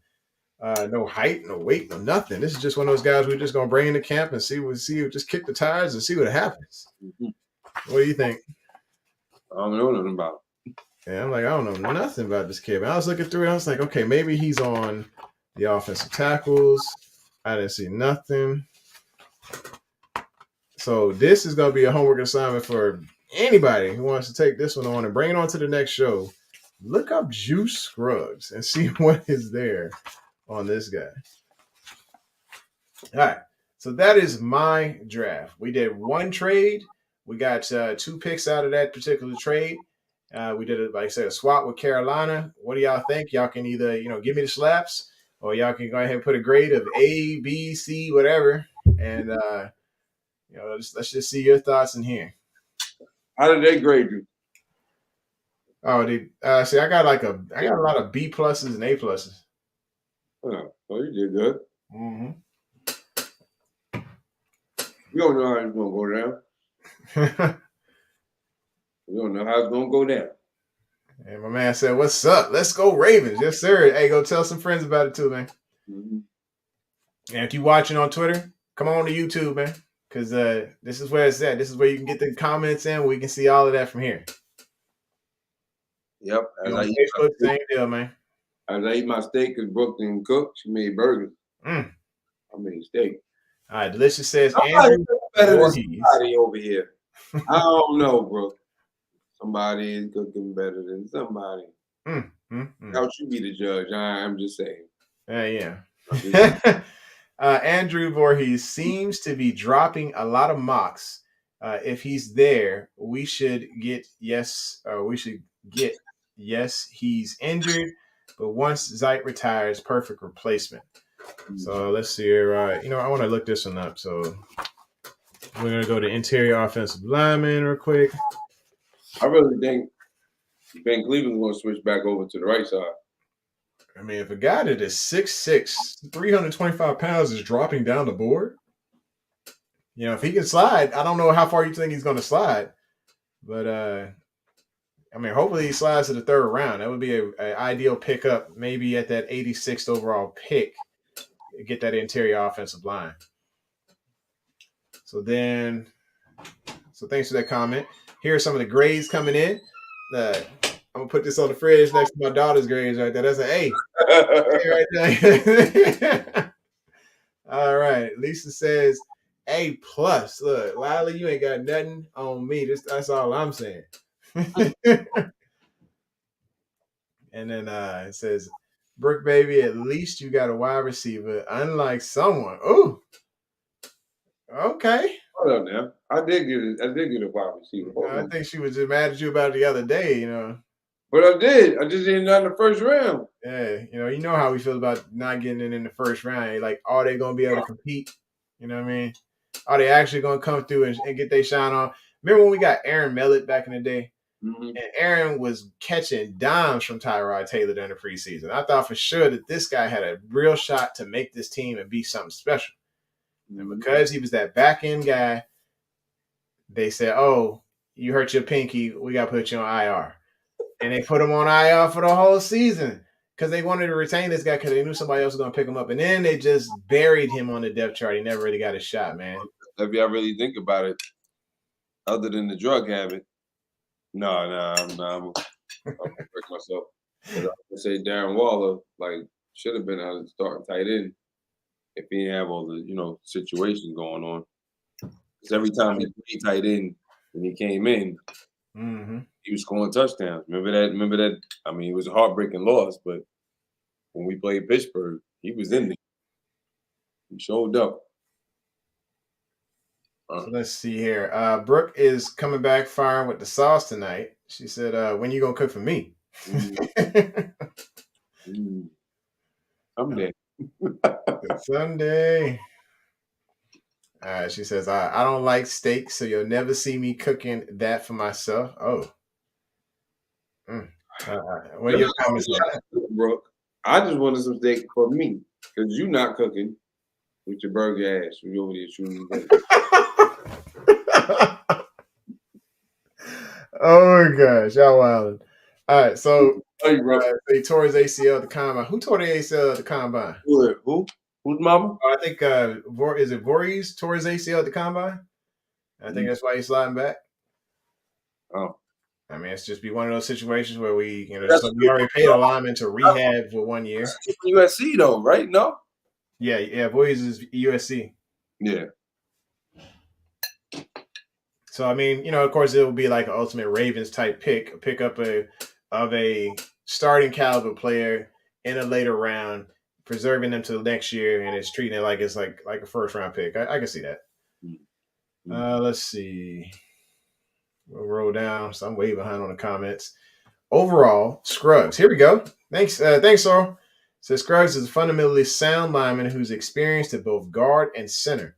[SPEAKER 2] No height, no weight, no nothing. This is just one of those guys we're just gonna bring into camp and just kick the tires and see what happens. Mm-hmm. What do you think?
[SPEAKER 3] I don't know nothing about
[SPEAKER 2] him. Yeah, I'm like, I don't know nothing about this kid. But I was looking through it, I was like, okay, maybe he's on the offensive tackles. I didn't see nothing. So this is gonna be a homework assignment for anybody who wants to take this one on and bring it on to the next show. Look up Juice Scruggs and see what is there on this guy. All right. So that is my draft. We did one trade. We got 2 picks out of that particular trade. We did, like I said, a swap with Carolina. What do y'all think? Y'all can either, give me the slaps, or y'all can go ahead and put a grade of A, B, C, whatever. And, let's just see your thoughts in here.
[SPEAKER 3] How did they grade you?
[SPEAKER 2] Oh, see, I got a lot of B pluses and A pluses.
[SPEAKER 3] Oh, well, you did good.
[SPEAKER 2] Mm-hmm.
[SPEAKER 3] You don't know how it's gonna go down. You don't know how it's gonna go down.
[SPEAKER 2] And my man said, "What's up? Let's go Ravens." Yes, sir. Hey, go tell some friends about it too, man. Mm-hmm. And if you're watching on Twitter, come on to YouTube, man, because this is where it's at. This is where you can get the comments in. We can see all of that from here.
[SPEAKER 3] Yep.
[SPEAKER 2] On Facebook, same deal, man.
[SPEAKER 3] As I eat my steak, because Brooke didn't cook, she made burgers. I made steak.
[SPEAKER 2] All right, Delicious says, Andrew
[SPEAKER 3] better than somebody over here. I don't know, Brooke. Somebody is cooking better than somebody. How should you be the judge? I'm just saying.
[SPEAKER 2] Yeah. Andrew Voorhees seems to be dropping a lot of mocks. If he's there, we should get yes. We should get yes. He's injured, but once Zeit retires, perfect replacement. So let's see here. I want to look this one up. So we're gonna go to interior offensive lineman real quick.
[SPEAKER 3] I really think Ben Cleveland's going to switch back over to the right side.
[SPEAKER 2] I mean, if a guy that is 6'6", 325 pounds is dropping down the board, if he can slide, I don't know how far you think he's going to slide, but I mean, hopefully he slides to the third round. That would be an ideal pickup, maybe at that 86th overall pick, get that interior offensive line. So thanks for that comment. Here are some of the grades coming in. I'm gonna put this on the fridge next to my daughter's grades right there. That's an A. Right there. All right. Lisa says A plus. Look, Lila, you ain't got nothing on me. That's all I'm saying. And then it says, Brooke baby, at least you got a wide receiver, unlike someone. Ooh. Okay.
[SPEAKER 3] Hold up now. I did get a wide receiver.
[SPEAKER 2] I think she was just mad at you about it the other day,
[SPEAKER 3] But I did. I just didn't not in the first round.
[SPEAKER 2] Yeah, you know how we feel about not getting it in the first round. Like, are they going to be able to compete? You know what I mean? Are they actually going to come through and get their shine on? Remember when we got Aaron Mellett back in the day? Mm-hmm. And Aaron was catching dimes from Tyrod Taylor during the preseason. I thought for sure that this guy had a real shot to make this team and be something special. Mm-hmm. And because he was that back-end guy, they said, oh, you hurt your pinky, we got to put you on IR. And they put him on IR for the whole season because they wanted to retain this guy because they knew somebody else was going to pick him up. And then they just buried him on the depth chart. He never really got a shot, man.
[SPEAKER 3] If y'all really think about it, other than the drug habit, I'm gonna break myself. I would say Darren Waller should have been out of the starting tight end if he didn't have all the situations going on. Because every time he played tight end when he came in, he was scoring touchdowns. Remember that? I mean, it was a heartbreaking loss, but when we played Pittsburgh, he was in there. He showed up.
[SPEAKER 2] So let's see here. Brooke is coming back firing with the sauce tonight. She said, when you going to cook for me?
[SPEAKER 3] Someday.
[SPEAKER 2] Someday. She says, I don't like steak, so you'll never see me cooking that for myself. Oh. What are your comments on that?
[SPEAKER 3] Brooke, I just wanted some steak for me because you're not cooking with your burger ass. You over there shooting.
[SPEAKER 2] Oh my gosh, y'all wildin'. All right, so he tore his ACL at the combine. Who tore the ACL at the combine?
[SPEAKER 3] Who? Who's mama?
[SPEAKER 2] I think is it Voorhees tore his ACL at the combine? I think that's why he's sliding back.
[SPEAKER 3] Oh.
[SPEAKER 2] I mean, it's just be one of those situations where we already paid a lineman to rehab for 1 year.
[SPEAKER 3] USC though, right? No.
[SPEAKER 2] Yeah. Voorhees is USC.
[SPEAKER 3] Yeah.
[SPEAKER 2] So I mean, of course, it will be like an ultimate Ravens type pick up of a starting caliber player in a later round, preserving them to the next year, and it's treating it like it's like a first round pick. I can see that. Let's see. We'll roll down. So I'm way behind on the comments. Overall, Scruggs. Here we go. Thanks, Sorrel. Says Scruggs is a fundamentally sound lineman who's experienced at both guard and center.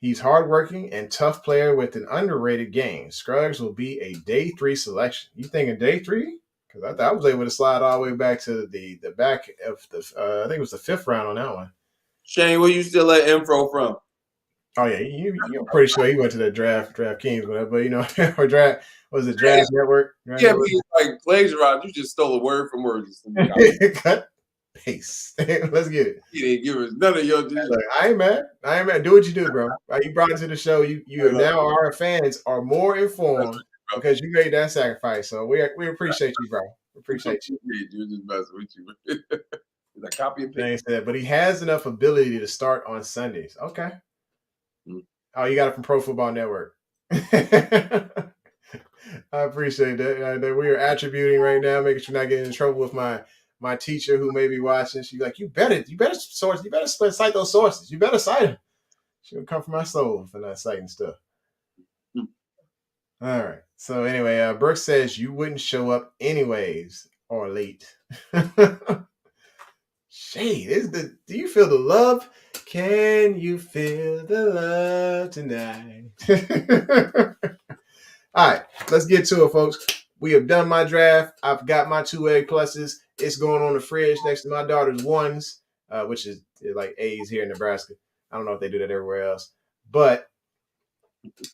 [SPEAKER 2] He's hardworking and tough player with an underrated game. Scruggs will be a day 3 selection. You thinking day 3? Because I thought I was able to slide all the way back to the back of the I think it was the 5th round on that one.
[SPEAKER 3] Shane, where you still at info from?
[SPEAKER 2] Oh yeah, you're pretty sure he went to the DraftKings, but or draft was it Draft Network?
[SPEAKER 3] Network? Like plagiarized. You just stole a word from word.
[SPEAKER 2] Cut, paste. Let's get it.
[SPEAKER 3] You didn't give us none of your.
[SPEAKER 2] Look, I ain't mad. Do what you do, bro. You brought it to the show. You now our fans are more informed because you made that sacrifice. So we appreciate you, bro. We appreciate you.
[SPEAKER 3] You're just messing with you. It's a copy and paste.
[SPEAKER 2] But he has enough ability to start on Sundays. Okay. Oh, you got it from Pro Football Network. I appreciate that. That we are attributing right now, making sure we're not getting in trouble with my my teacher who may be watching, she's like, you better cite those sources. You better cite them. She would come from my soul for not citing stuff. All right. So anyway, Brooke says you wouldn't show up anyways or late. Shade, do you feel the love? Can you feel the love tonight? All right, let's get to it, folks. We have done my draft. I've got my 2 A pluses. It's going on the fridge next to my daughter's ones, which is like A's here in Nebraska. I don't know if they do that everywhere else. But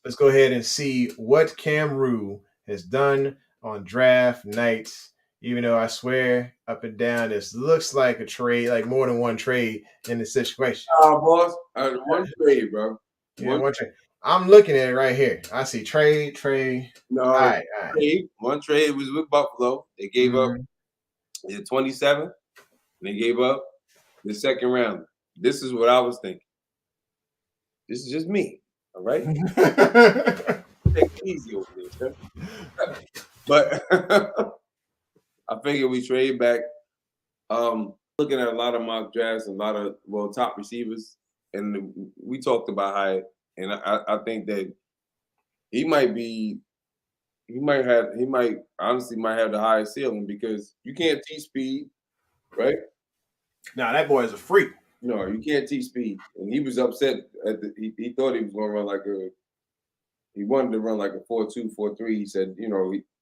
[SPEAKER 2] let's go ahead and see what Kam Ru has done on draft nights. Even though I swear up and down, this looks like a trade, like more than one trade in this situation.
[SPEAKER 3] Boss, one trade, bro.
[SPEAKER 2] Yeah, one trade. I'm looking at it right here. I see trade.
[SPEAKER 3] No,
[SPEAKER 2] all right.
[SPEAKER 3] One trade was with Buffalo. They gave up the 27th. And they gave up the second round. This is what I was thinking. This is just me. All right. Take it easy over there, sir. But I figure we trade back. Looking at a lot of mock drafts and a lot of top receivers, and we talked about how, and I think that he might honestly have the highest ceiling because you can't teach speed, right?
[SPEAKER 2] Nah, that boy is a freak.
[SPEAKER 3] No, you can't teach speed, and he was upset he thought he was going to run he wanted to run like a 4.2, 4.3. He said,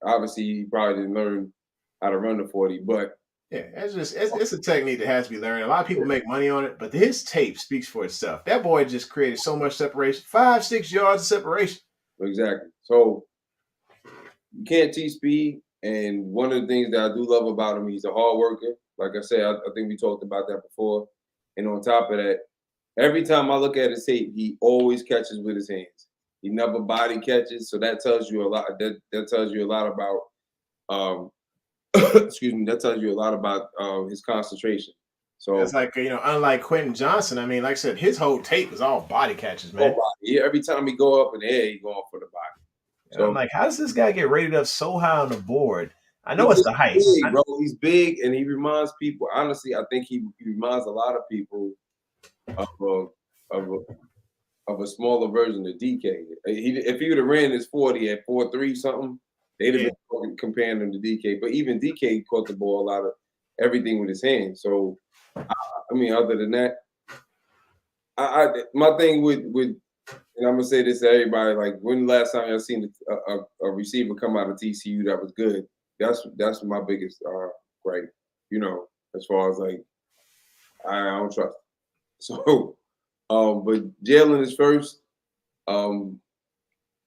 [SPEAKER 3] obviously he probably didn't learn how to run the 40, but
[SPEAKER 2] yeah, it's a technique that has to be learned. A lot of people make money on it, but his tape speaks for itself. That boy just created so much separation, 5-6 yards of separation.
[SPEAKER 3] Exactly. So you can't teach speed, and one of the things that I do love about him, he's a hard worker. Like I said, I think we talked about that before. And on top of that, every time I look at his tape, he always catches with his hands. He never body catches, so that tells you a lot. That tells you a lot about. Excuse me. That tells you a lot about his concentration. So
[SPEAKER 2] it's like unlike Quentin Johnson. I mean, like I said, his whole tape is all body catches, man.
[SPEAKER 3] Yeah, every time he go up in the air, he going for the body.
[SPEAKER 2] So I'm like, how does this guy get rated up so high on the board? I know it's the height.
[SPEAKER 3] Big, bro. He's big, and he reminds people. Honestly, I think he reminds a lot of people of a smaller version of DK. If he would have ran his 40 at 4.3 something, they'd have been comparing him to DK. But even DK caught the ball out of everything with his hands. So, I mean, other than that, my thing with and I'm gonna say this to everybody: like, when the last time y'all seen a receiver come out of TCU that was good? That's my biggest gripe. As far as like, I don't trust. So, but Jalen is first.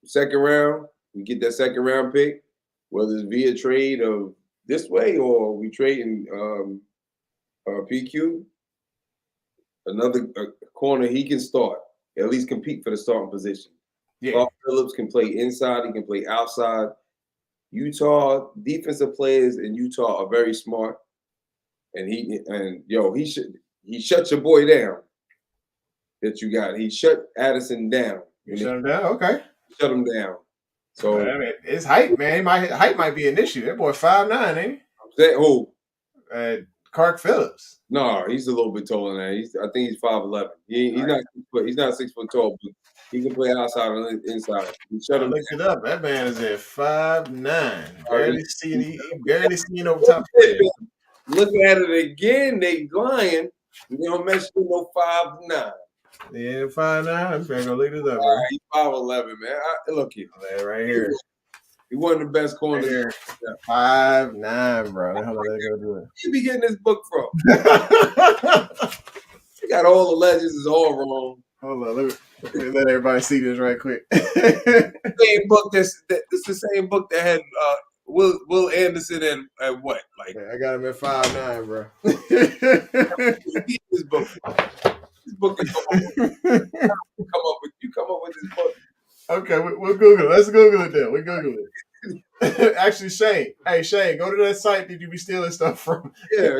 [SPEAKER 3] Second round, we get that second round pick, whether it's via trade of this way or we trade in PQ. Another corner he can start, at least compete for the starting position. Yeah. Clark Phillips can play inside, he can play outside. Utah defensive players in Utah are very smart, and he shut your boy down. That you got, he shut Addison down.
[SPEAKER 2] You shut him down, okay?
[SPEAKER 3] Shut him down. So
[SPEAKER 2] I mean, his height, man, height might be an issue. That boy 5'9", ain't he?
[SPEAKER 3] Who?
[SPEAKER 2] Clark Phillips.
[SPEAKER 3] No, he's a little bit taller than that. I think he's 5'11". He's not 6 foot tall, but he can play outside and inside. He shut him.
[SPEAKER 2] Look it up. That man is at 5'9". Barely seeing over top of it.
[SPEAKER 3] Look at it again. They lying. They don't mention no 5'9".
[SPEAKER 2] Yeah, 5'9". I'm trying to look it up.
[SPEAKER 3] Right, he's 5'11", man. Look here,
[SPEAKER 2] man, right here.
[SPEAKER 3] He one of the best corners.
[SPEAKER 2] Right 5'9", bro. How about that go do it?
[SPEAKER 3] You be getting this book from? You got all the legends is all wrong.
[SPEAKER 2] Hold on, let me let everybody see this right quick.
[SPEAKER 3] Same book. This the same book that had Will Anderson at what? Like,
[SPEAKER 2] I got him at 5'9", bro.
[SPEAKER 3] This book. This book is come up with this book.
[SPEAKER 2] Okay, we'll Google it. Let's Google it then. We Google it. Actually, Shane. Hey, Shane, go to that site that you be stealing stuff from.
[SPEAKER 3] Yeah.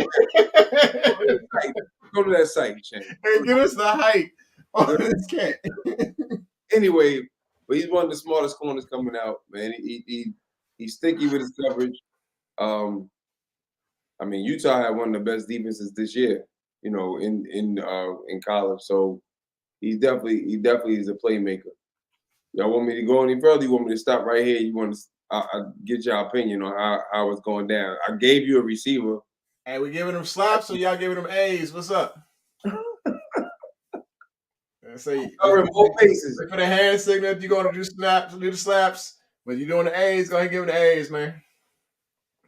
[SPEAKER 3] Go to that site, Shane.
[SPEAKER 2] Hey, give us the height on this cat.
[SPEAKER 3] Anyway, but he's one of the smartest corners coming out, man. He's sticky with his coverage. I mean, Utah had one of the best defenses this year, you know, in college. So he definitely is a playmaker. Y'all want me to go any further? You want me to stop right here? You want to get your opinion on how it's going down? I gave you a receiver.
[SPEAKER 2] Hey, we giving them slaps or y'all giving them A's? What's up? So
[SPEAKER 3] Covering both bases.
[SPEAKER 2] for the hand signal, you're going to do the slaps, but you're doing the A's, go ahead and give them the A's, man.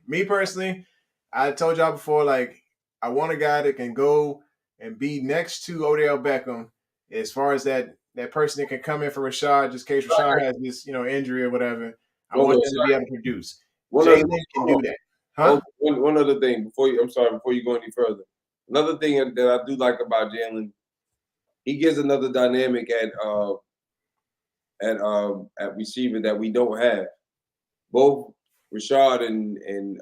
[SPEAKER 2] Me personally, I told y'all before, like, I want a guy that can go and be next to Odell Beckham as far as that person that can come in for Rashad, just in case Rashad has this, injury or whatever. I want them to be able to produce. Jalen can do that. Huh?
[SPEAKER 3] One other thing before you go any further. Another thing that I do like about Jalen, he gives another dynamic at receiver that we don't have. Both Rashad and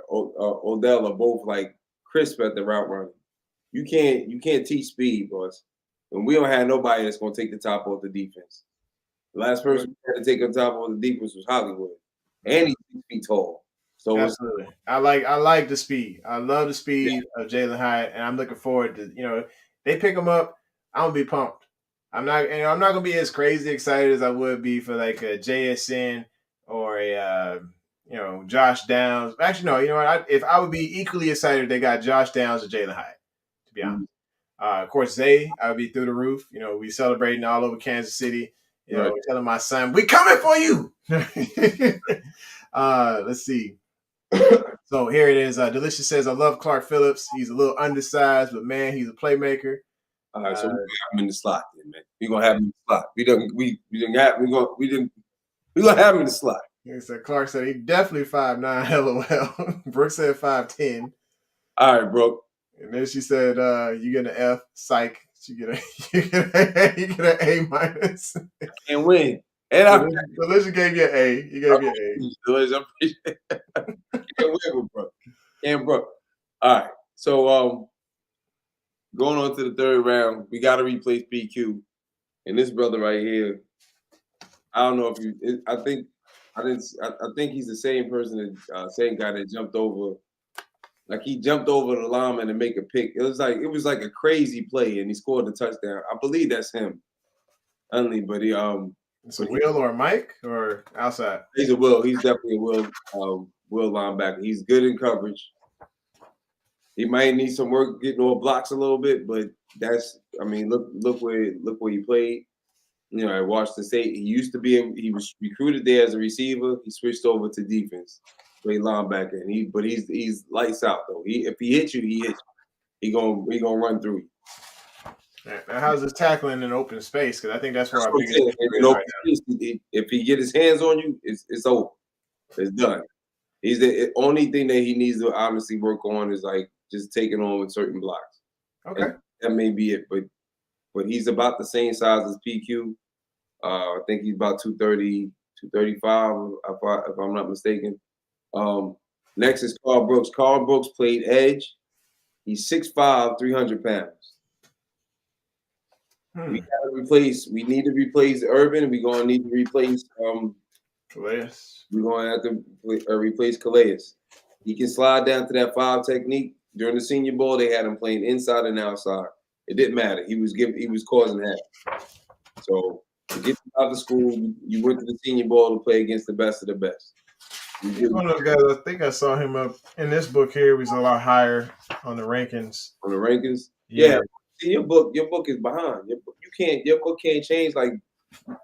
[SPEAKER 3] Odell are both like crisp at the route running. You can't teach speed, boss. And we don't have nobody that's gonna take the top off the defense. The last person who had to take the top off the defense was Hollywood, and he's 6 feet tall. So
[SPEAKER 2] absolutely, I like the speed. I love the speed of Jalen Hyatt, and I'm looking forward to they pick him up. I'm gonna be pumped. I'm not gonna be as crazy excited as I would be for like a JSN or a Josh Downs. Actually, no. You know what? If I would be equally excited if they got Josh Downs or Jalen Hyatt, to be honest. Of course, Zay, I would be through the roof. We celebrating all over Kansas City. Telling my son, "We coming for you." Let's see. So here it is. Delicious says, "I love Clark Phillips. He's a little undersized, but man, he's a playmaker."
[SPEAKER 3] All right, so we have him in the slot, then, man. We're gonna have him in the slot. We're gonna have him in the slot.
[SPEAKER 2] He said Clark said he definitely 5'9", LOL. Brooke said 5'10".
[SPEAKER 3] All right, Brooke.
[SPEAKER 2] And then she said, "You get an F, psych." You get an A minus.
[SPEAKER 3] And win. And
[SPEAKER 2] Delicious gave you an A. You gave you an A.
[SPEAKER 3] Delicious, I appreciate it. Can't win with Brooke. And Brooke. All right. So going on to the third round, we got to replace PQ. And this brother right here, I don't know if you. I think he's the same person, same guy that jumped over. Like he jumped over the lineman and make a pick. It was like a crazy play, and he scored the touchdown. I believe that's him. Only, but he
[SPEAKER 2] It's a Will or a Mike or outside.
[SPEAKER 3] He's a Will. He's definitely a Will linebacker. He's good in coverage. He might need some work getting over blocks a little bit, but look where he played. At Washington State, he was recruited there as a receiver. He switched over to defense, play linebacker, and he's lights out though. If he hits you, he hits you. He gonna run through you.
[SPEAKER 2] Now, how's his tackling in open space? Because I think that's where our biggest
[SPEAKER 3] if he get his hands on you, it's over. It's done. He's the only thing that he needs to obviously work on is like just taking on with certain blocks.
[SPEAKER 2] Okay,
[SPEAKER 3] and that may be it, but he's about the same size as PQ. I think he's about 230, 235, if I'm not mistaken. Next is Carl Brooks. Carl Brooks played edge. He's 6'5", 300 pounds. We need to replace Urban. We're gonna need to replace
[SPEAKER 2] Calais.
[SPEAKER 3] We're gonna have to replace Calais. He can slide down to that 5 technique. During the Senior Bowl, they had him playing inside and outside. It didn't matter. He was causing that. So to get out of school, you went to the Senior Bowl to play against the best of the best.
[SPEAKER 2] He's one of those guys. I think I saw him up in this book here. He was a lot higher on the rankings.
[SPEAKER 3] On the rankings,
[SPEAKER 2] yeah.
[SPEAKER 3] See, your book is behind. Your book can't change like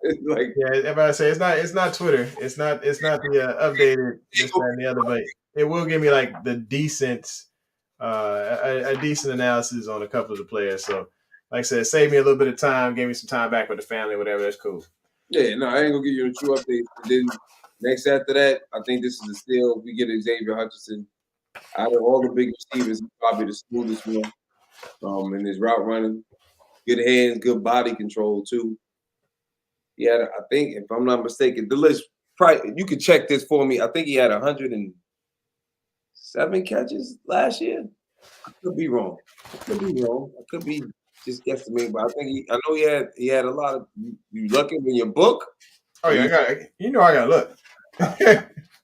[SPEAKER 2] everybody say it's not Twitter. It's not the updated this that, and the other, but it will give me like the decent a decent analysis on a couple of the players. So like I said, saved me a little bit of time, gave me some time back with the family, whatever. That's cool.
[SPEAKER 3] Yeah, no, I ain't gonna give you a true update. And then next after that, I think this is a steal. We get Xavier Hutchinson. Out of all the big receivers, he's probably the smoothest one. In his route running, good hands, good body control too. Yeah, I think if I'm not mistaken, the list. Probably, you could check this for me. I think he had 107 catches last year. I could be wrong. I could be just guesstimating, but I know he had a lot of. You looking in your book?
[SPEAKER 2] Oh yeah, I got. I gotta look.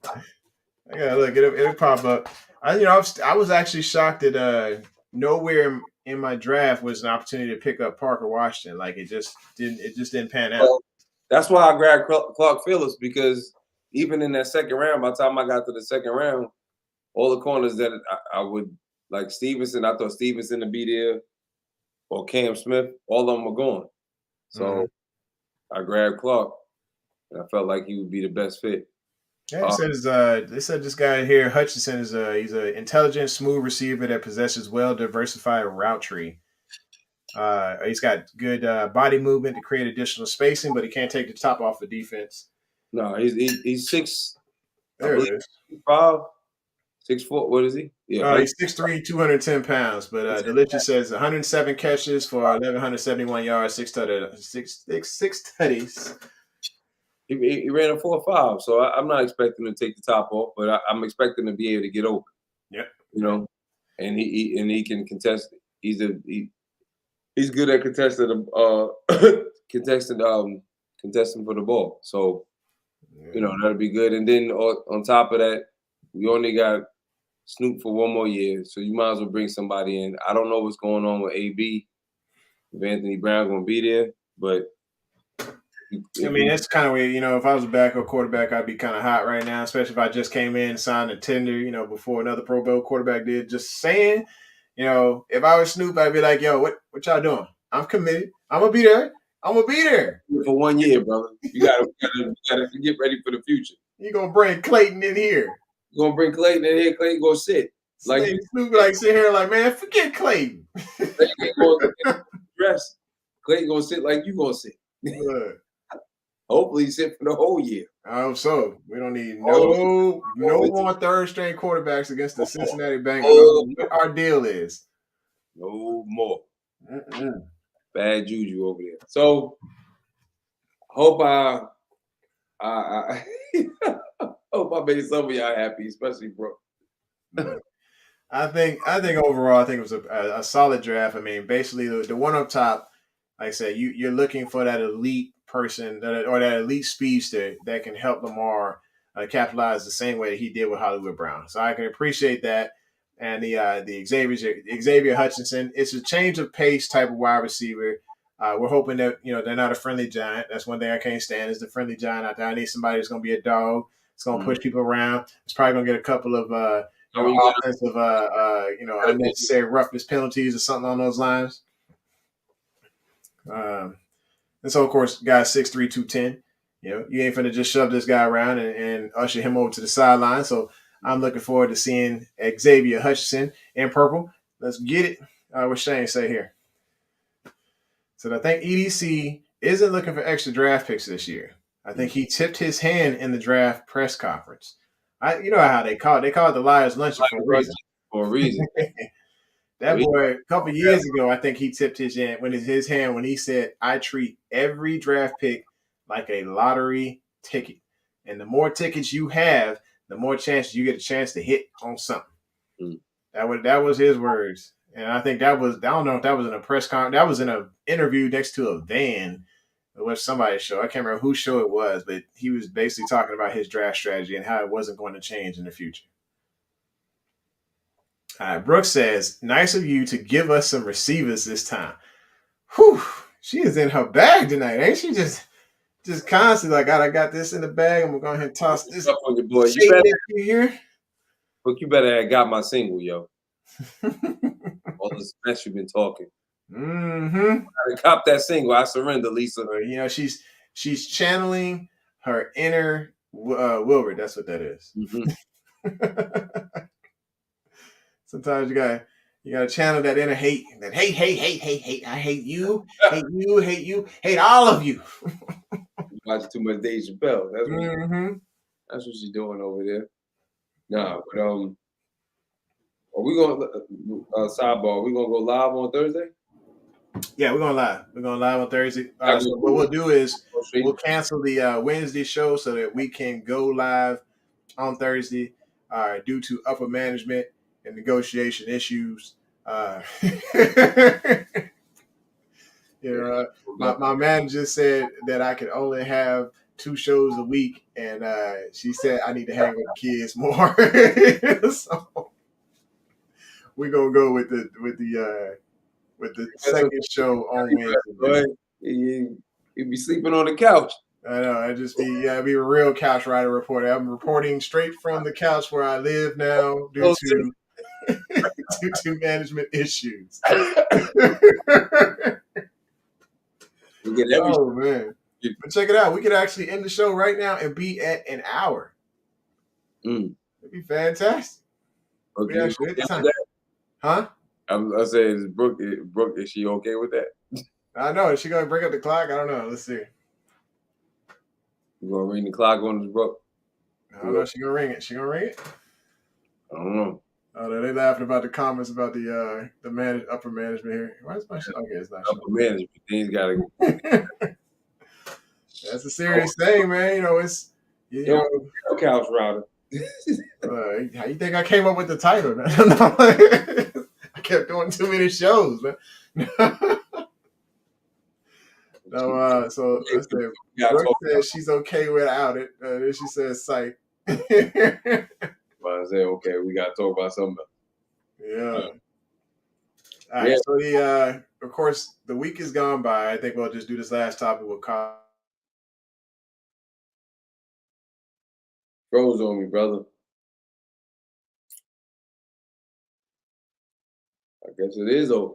[SPEAKER 2] I gotta look. It'll pop up. I was actually shocked that nowhere in my draft was an opportunity to pick up Parker Washington. Like it just didn't pan out.
[SPEAKER 3] Well, that's why I grabbed Clark Phillips, because even in that second round, by the time I got to the second round, all the corners that I would like Stevenson, I thought Stevenson to be there, or Cam Smith, all of them were gone. So I grabbed Clark, and I felt like he would be the best fit.
[SPEAKER 2] Yeah, they said this guy here, Hutchinson, he's an intelligent, smooth receiver that possesses well-diversified route tree. He's got good body movement to create additional spacing, but he can't take the top off the defense.
[SPEAKER 3] No, he's six.
[SPEAKER 2] There it is.
[SPEAKER 3] 5, 6'4". What is he?
[SPEAKER 2] Yeah, he's 6'3", 210 pounds. But Delicious says 107 catches for 1,171 yards, six tutties.
[SPEAKER 3] He ran a 4.5, so I'm not expecting him to take the top off, but I'm expecting to be able to get open.
[SPEAKER 2] Yeah,
[SPEAKER 3] and he can contest. He's good at contesting contesting for the ball. So that'll be good. And then on top of that, we only got Snoop for one more year, so you might as well bring somebody in. I don't know what's going on with AB, if Anthony Brown going to be there, but
[SPEAKER 2] I mean, it's kind of weird. If I was a backup quarterback, I'd be kind of hot right now, especially if I just came in, signed a tender, before another Pro Bowl quarterback did. Just saying, if I was Snoop, I'd be like, yo, what y'all doing? I'm committed. I'm going to be there. I'm going to be there.
[SPEAKER 3] For 1 year, brother. You gotta get ready for the future.
[SPEAKER 2] You're going to bring Clayton in here.
[SPEAKER 3] You're going to bring Clayton in here. Clayton going to sit.
[SPEAKER 2] Like Snoop sit here like, man, forget Clayton.
[SPEAKER 3] Clayton going to dress. Clayton going to sit like you going to sit. Hopefully sit for the whole year.
[SPEAKER 2] I hope so. We don't need no more third string quarterbacks against the Cincinnati Bengals. What our deal is.
[SPEAKER 3] No more. Bad juju over there. So hope I hope I made some of y'all happy, especially bro.
[SPEAKER 2] I think overall, I think it was a solid draft. I mean, basically the one up top, like I said, you're looking for that elite person or that elite speedster that can help Lamar capitalize the same way that he did with Hollywood Brown. So I can appreciate that. And the Xavier Hutchinson, it's a change of pace type of wide receiver. We're hoping that they're not a friendly giant. That's one thing I can't stand is the friendly giant out there. I need somebody that's going to be a dog. It's going to push people around. It's probably going to get a couple of offensive unnecessary roughness penalties or something on those lines. And so, of course, guy's 6'3", 210. You ain't finna just shove this guy around and usher him over to the sideline. So I'm looking forward to seeing Xavier Hutchinson in purple. Let's get it. What Shane say here? So I think EDC isn't looking for extra draft picks this year. I think he tipped his hand in the draft press conference. You know how they call it. They call it the Liars Luncheon for a reason.
[SPEAKER 3] For a reason.
[SPEAKER 2] That boy, a couple of years ago, I think he tipped his hand when he said, I treat every draft pick like a lottery ticket. And the more tickets you have, the more chances you get a chance to hit on something. That was his words. And I think I don't know if that was in a press conference. That was in an interview next to a van with somebody's show. I can't remember whose show it was, but he was basically talking about his draft strategy and how it wasn't going to change in the future. Brooke says, nice of you to give us some receivers this time. Whew, she is in her bag tonight, ain't she? Just constantly like, I got this in the bag. I'm going to go ahead and toss this
[SPEAKER 3] up on your boy. You better have got my single, yo. All this mess you've been talking. I cop that single. I surrender, Lisa.
[SPEAKER 2] She's channeling her inner Wilbur. That's what that is. Sometimes you gotta channel that inner hate. That hate. I hate you. Hate you. Hate all of you.
[SPEAKER 3] Watching too much Dave Chappelle. That's what she's doing over there. Nah, but are we going sidebar? Are we gonna go live on Thursday?
[SPEAKER 2] Yeah, we're going live. We're going live on Thursday. So what we'll do is we'll cancel the Wednesday show so that we can go live on Thursday due to upper management and negotiation issues. My manager said that I could only have 2 shows a week, and she said I need to hang with the kids more. So we're gonna go with the second show on Wednesday.
[SPEAKER 3] Boy, you be sleeping on the couch.
[SPEAKER 2] I know. I just be be a real couch rider reporter. I'm reporting straight from the couch where I live now due to management issues.
[SPEAKER 3] We get every
[SPEAKER 2] Oh man! But check it out. We could actually end the show right now and be at an hour. It'd be fantastic.
[SPEAKER 3] Okay.
[SPEAKER 2] We actually hit the time. Huh?
[SPEAKER 3] I saying, is Brooke, is she okay with that?
[SPEAKER 2] I know. Is she gonna break up the clock? I don't know. Let's see.
[SPEAKER 3] You gonna ring the clock on this, Brooke?
[SPEAKER 2] I don't know. She gonna ring it. She gonna ring it?
[SPEAKER 3] I don't know.
[SPEAKER 2] Oh, they laughing about the comments about the upper management here. Why is my shit? Okay, it's not
[SPEAKER 3] upper management. Things gotta.
[SPEAKER 2] That's a serious thing, man. You know, it's you know,
[SPEAKER 3] couch router.
[SPEAKER 2] how you think I came up with the title, man? I kept doing too many shows, man. So let's say Brooke says she's okay without it. Then she says psych.
[SPEAKER 3] I say, okay, we gotta talk about something else.
[SPEAKER 2] Yeah. All right. So of course, the week is gone by. I think we'll just do this last topic with Kyle.
[SPEAKER 3] Froze on me, brother. I guess it is over.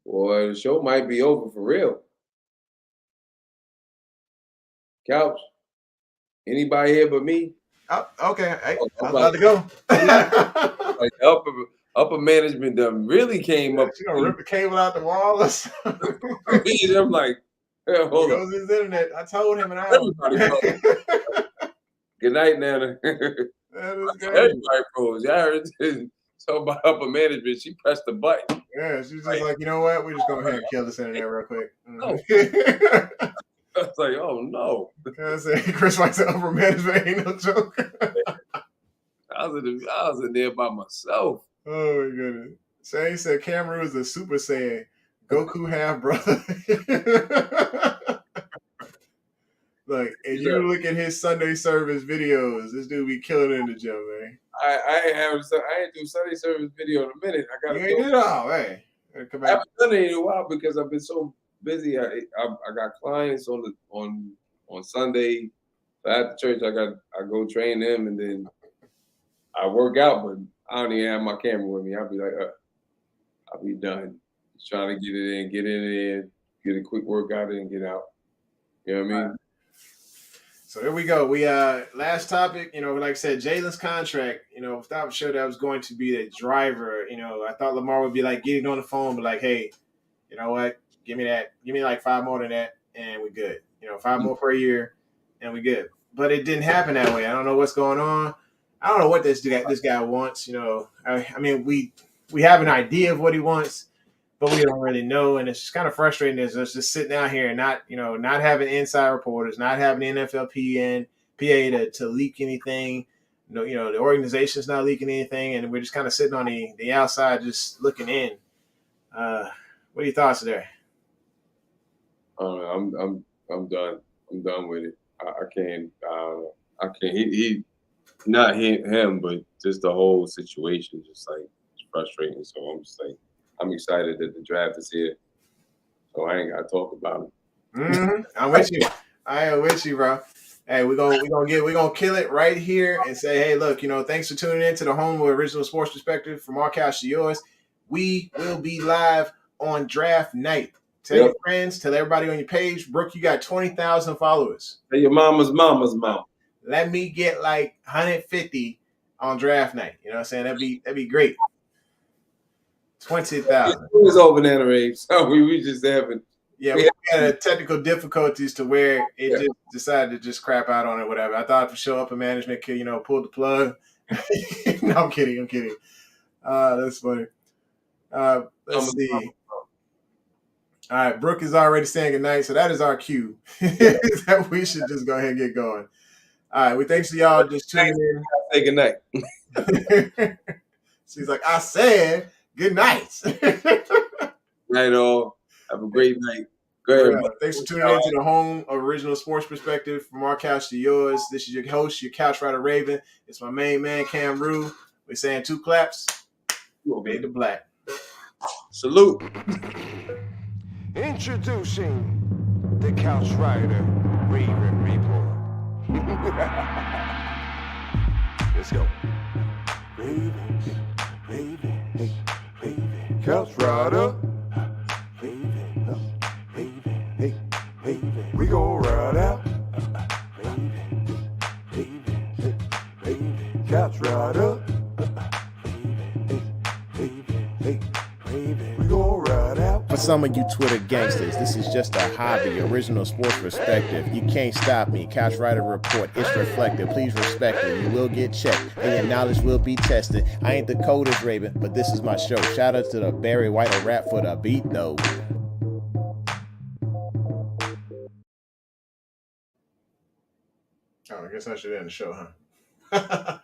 [SPEAKER 3] Boy, the show might be over for real. Couch. Anybody here but me?
[SPEAKER 2] Oh, okay. Hey, I'm about to go.
[SPEAKER 3] Like upper management done really came up.
[SPEAKER 2] She gonna rip the cable out the wall or something.
[SPEAKER 3] I'm like, hold on.
[SPEAKER 2] His internet. I told him an hour.
[SPEAKER 3] Good night, Nana. Everybody froze. Y'all heard talking about upper management. She pressed the button.
[SPEAKER 2] Yeah, she's just like, you know what? We're just going to kill this internet real quick.
[SPEAKER 3] Oh. I was like, oh no.
[SPEAKER 2] Chris White said upper management ain't no joke.
[SPEAKER 3] I was in there by myself.
[SPEAKER 2] Oh my goodness. Shane said Kam Ru is a Super Saiyan. Goku half brother. Look, and you look at his Sunday service videos, this dude be killing it in the gym, man.
[SPEAKER 3] I ain't do Sunday service video in a minute. I gotta.
[SPEAKER 2] You ain't did it all, hey.
[SPEAKER 3] I haven't done it in a while because I've been so busy. I got clients on Sunday. So after church, I go train them, and then I work out. But I don't even have my camera with me. I'll be like, I'll be done. Just trying to get it in, get a quick workout in, and get out. You know what I mean?
[SPEAKER 2] So here we go. We last topic, like I said, Jalen's contract, without sure that was going to be the driver. I thought Lamar would be like getting on the phone, but like, hey, you know what? Give me like 5 more than that, and we good. 5 more per year, and we good. But it didn't happen that way. I don't know what's going on. I don't know what this guy wants. I mean, we have an idea of what he wants, but we don't really know, and it's just kind of frustrating. Is us just sitting out here and not having inside reporters, not having the NFLPA to leak anything. The organization's not leaking anything, and we're just kind of sitting on the outside, just looking in. What are your thoughts there?
[SPEAKER 3] I'm done. I'm done with it. I can't. I can't. He not him, but just the whole situation, just like it's frustrating. So I'm just like, I'm excited that the draft is here. So I ain't gotta talk about it.
[SPEAKER 2] Mm-hmm. I'm with you. I am with you, bro. Hey, we're gonna kill it right here and say, hey, look, thanks for tuning in to the home of Original Sports Perspective from our couch to yours. We will be live on draft night. Tell your friends, tell everybody on your page. Brooke, you got 20,000 followers.
[SPEAKER 3] Tell your mama's mom.
[SPEAKER 2] Let me get like 150 on draft night. You know what I'm saying? That'd be great. 20,000.
[SPEAKER 3] It was over there, Ray. So we just haven't.
[SPEAKER 2] Yeah, we had technical difficulties to where it just decided to just crap out on it, whatever. I thought for sure upper management could, pull the plug. No, I'm kidding. That's funny. Let's see. All right, Brooke is already saying goodnight, so that is our cue. That we should just go ahead and get going. All right, we thanks to y'all just tuning in.
[SPEAKER 3] Say goodnight.
[SPEAKER 2] She's like, I said good night.
[SPEAKER 3] Night all. Have a great night. Go ahead.
[SPEAKER 2] Yeah, thanks for tuning in to the home of Original Sports Perspective. From our couch to yours, this is your host, your couch rider Raven. It's my main man, Kam Ru. We're saying 2 claps. Made the black.
[SPEAKER 3] Salute.
[SPEAKER 1] Introducing the Couch Rider Raven Report. Let's go. Ravens, Ravens, Ravens. Couch Rider. Ravens, Ravens, Ravens. We gon' ride out. Ravens, Ravens, Ravens. Couch Rider. We gon' ride out.
[SPEAKER 4] For some of you Twitter gangsters, this is just a hobby, original sports perspective. You can't stop me. Couch Rider Report, it's reflective. Please respect it. You will get checked, and your knowledge will be tested. I ain't the coldest Raven, but this is my show. Shout out to the Barry White rap for the beat, though.
[SPEAKER 2] Oh, I guess I should end the show, huh?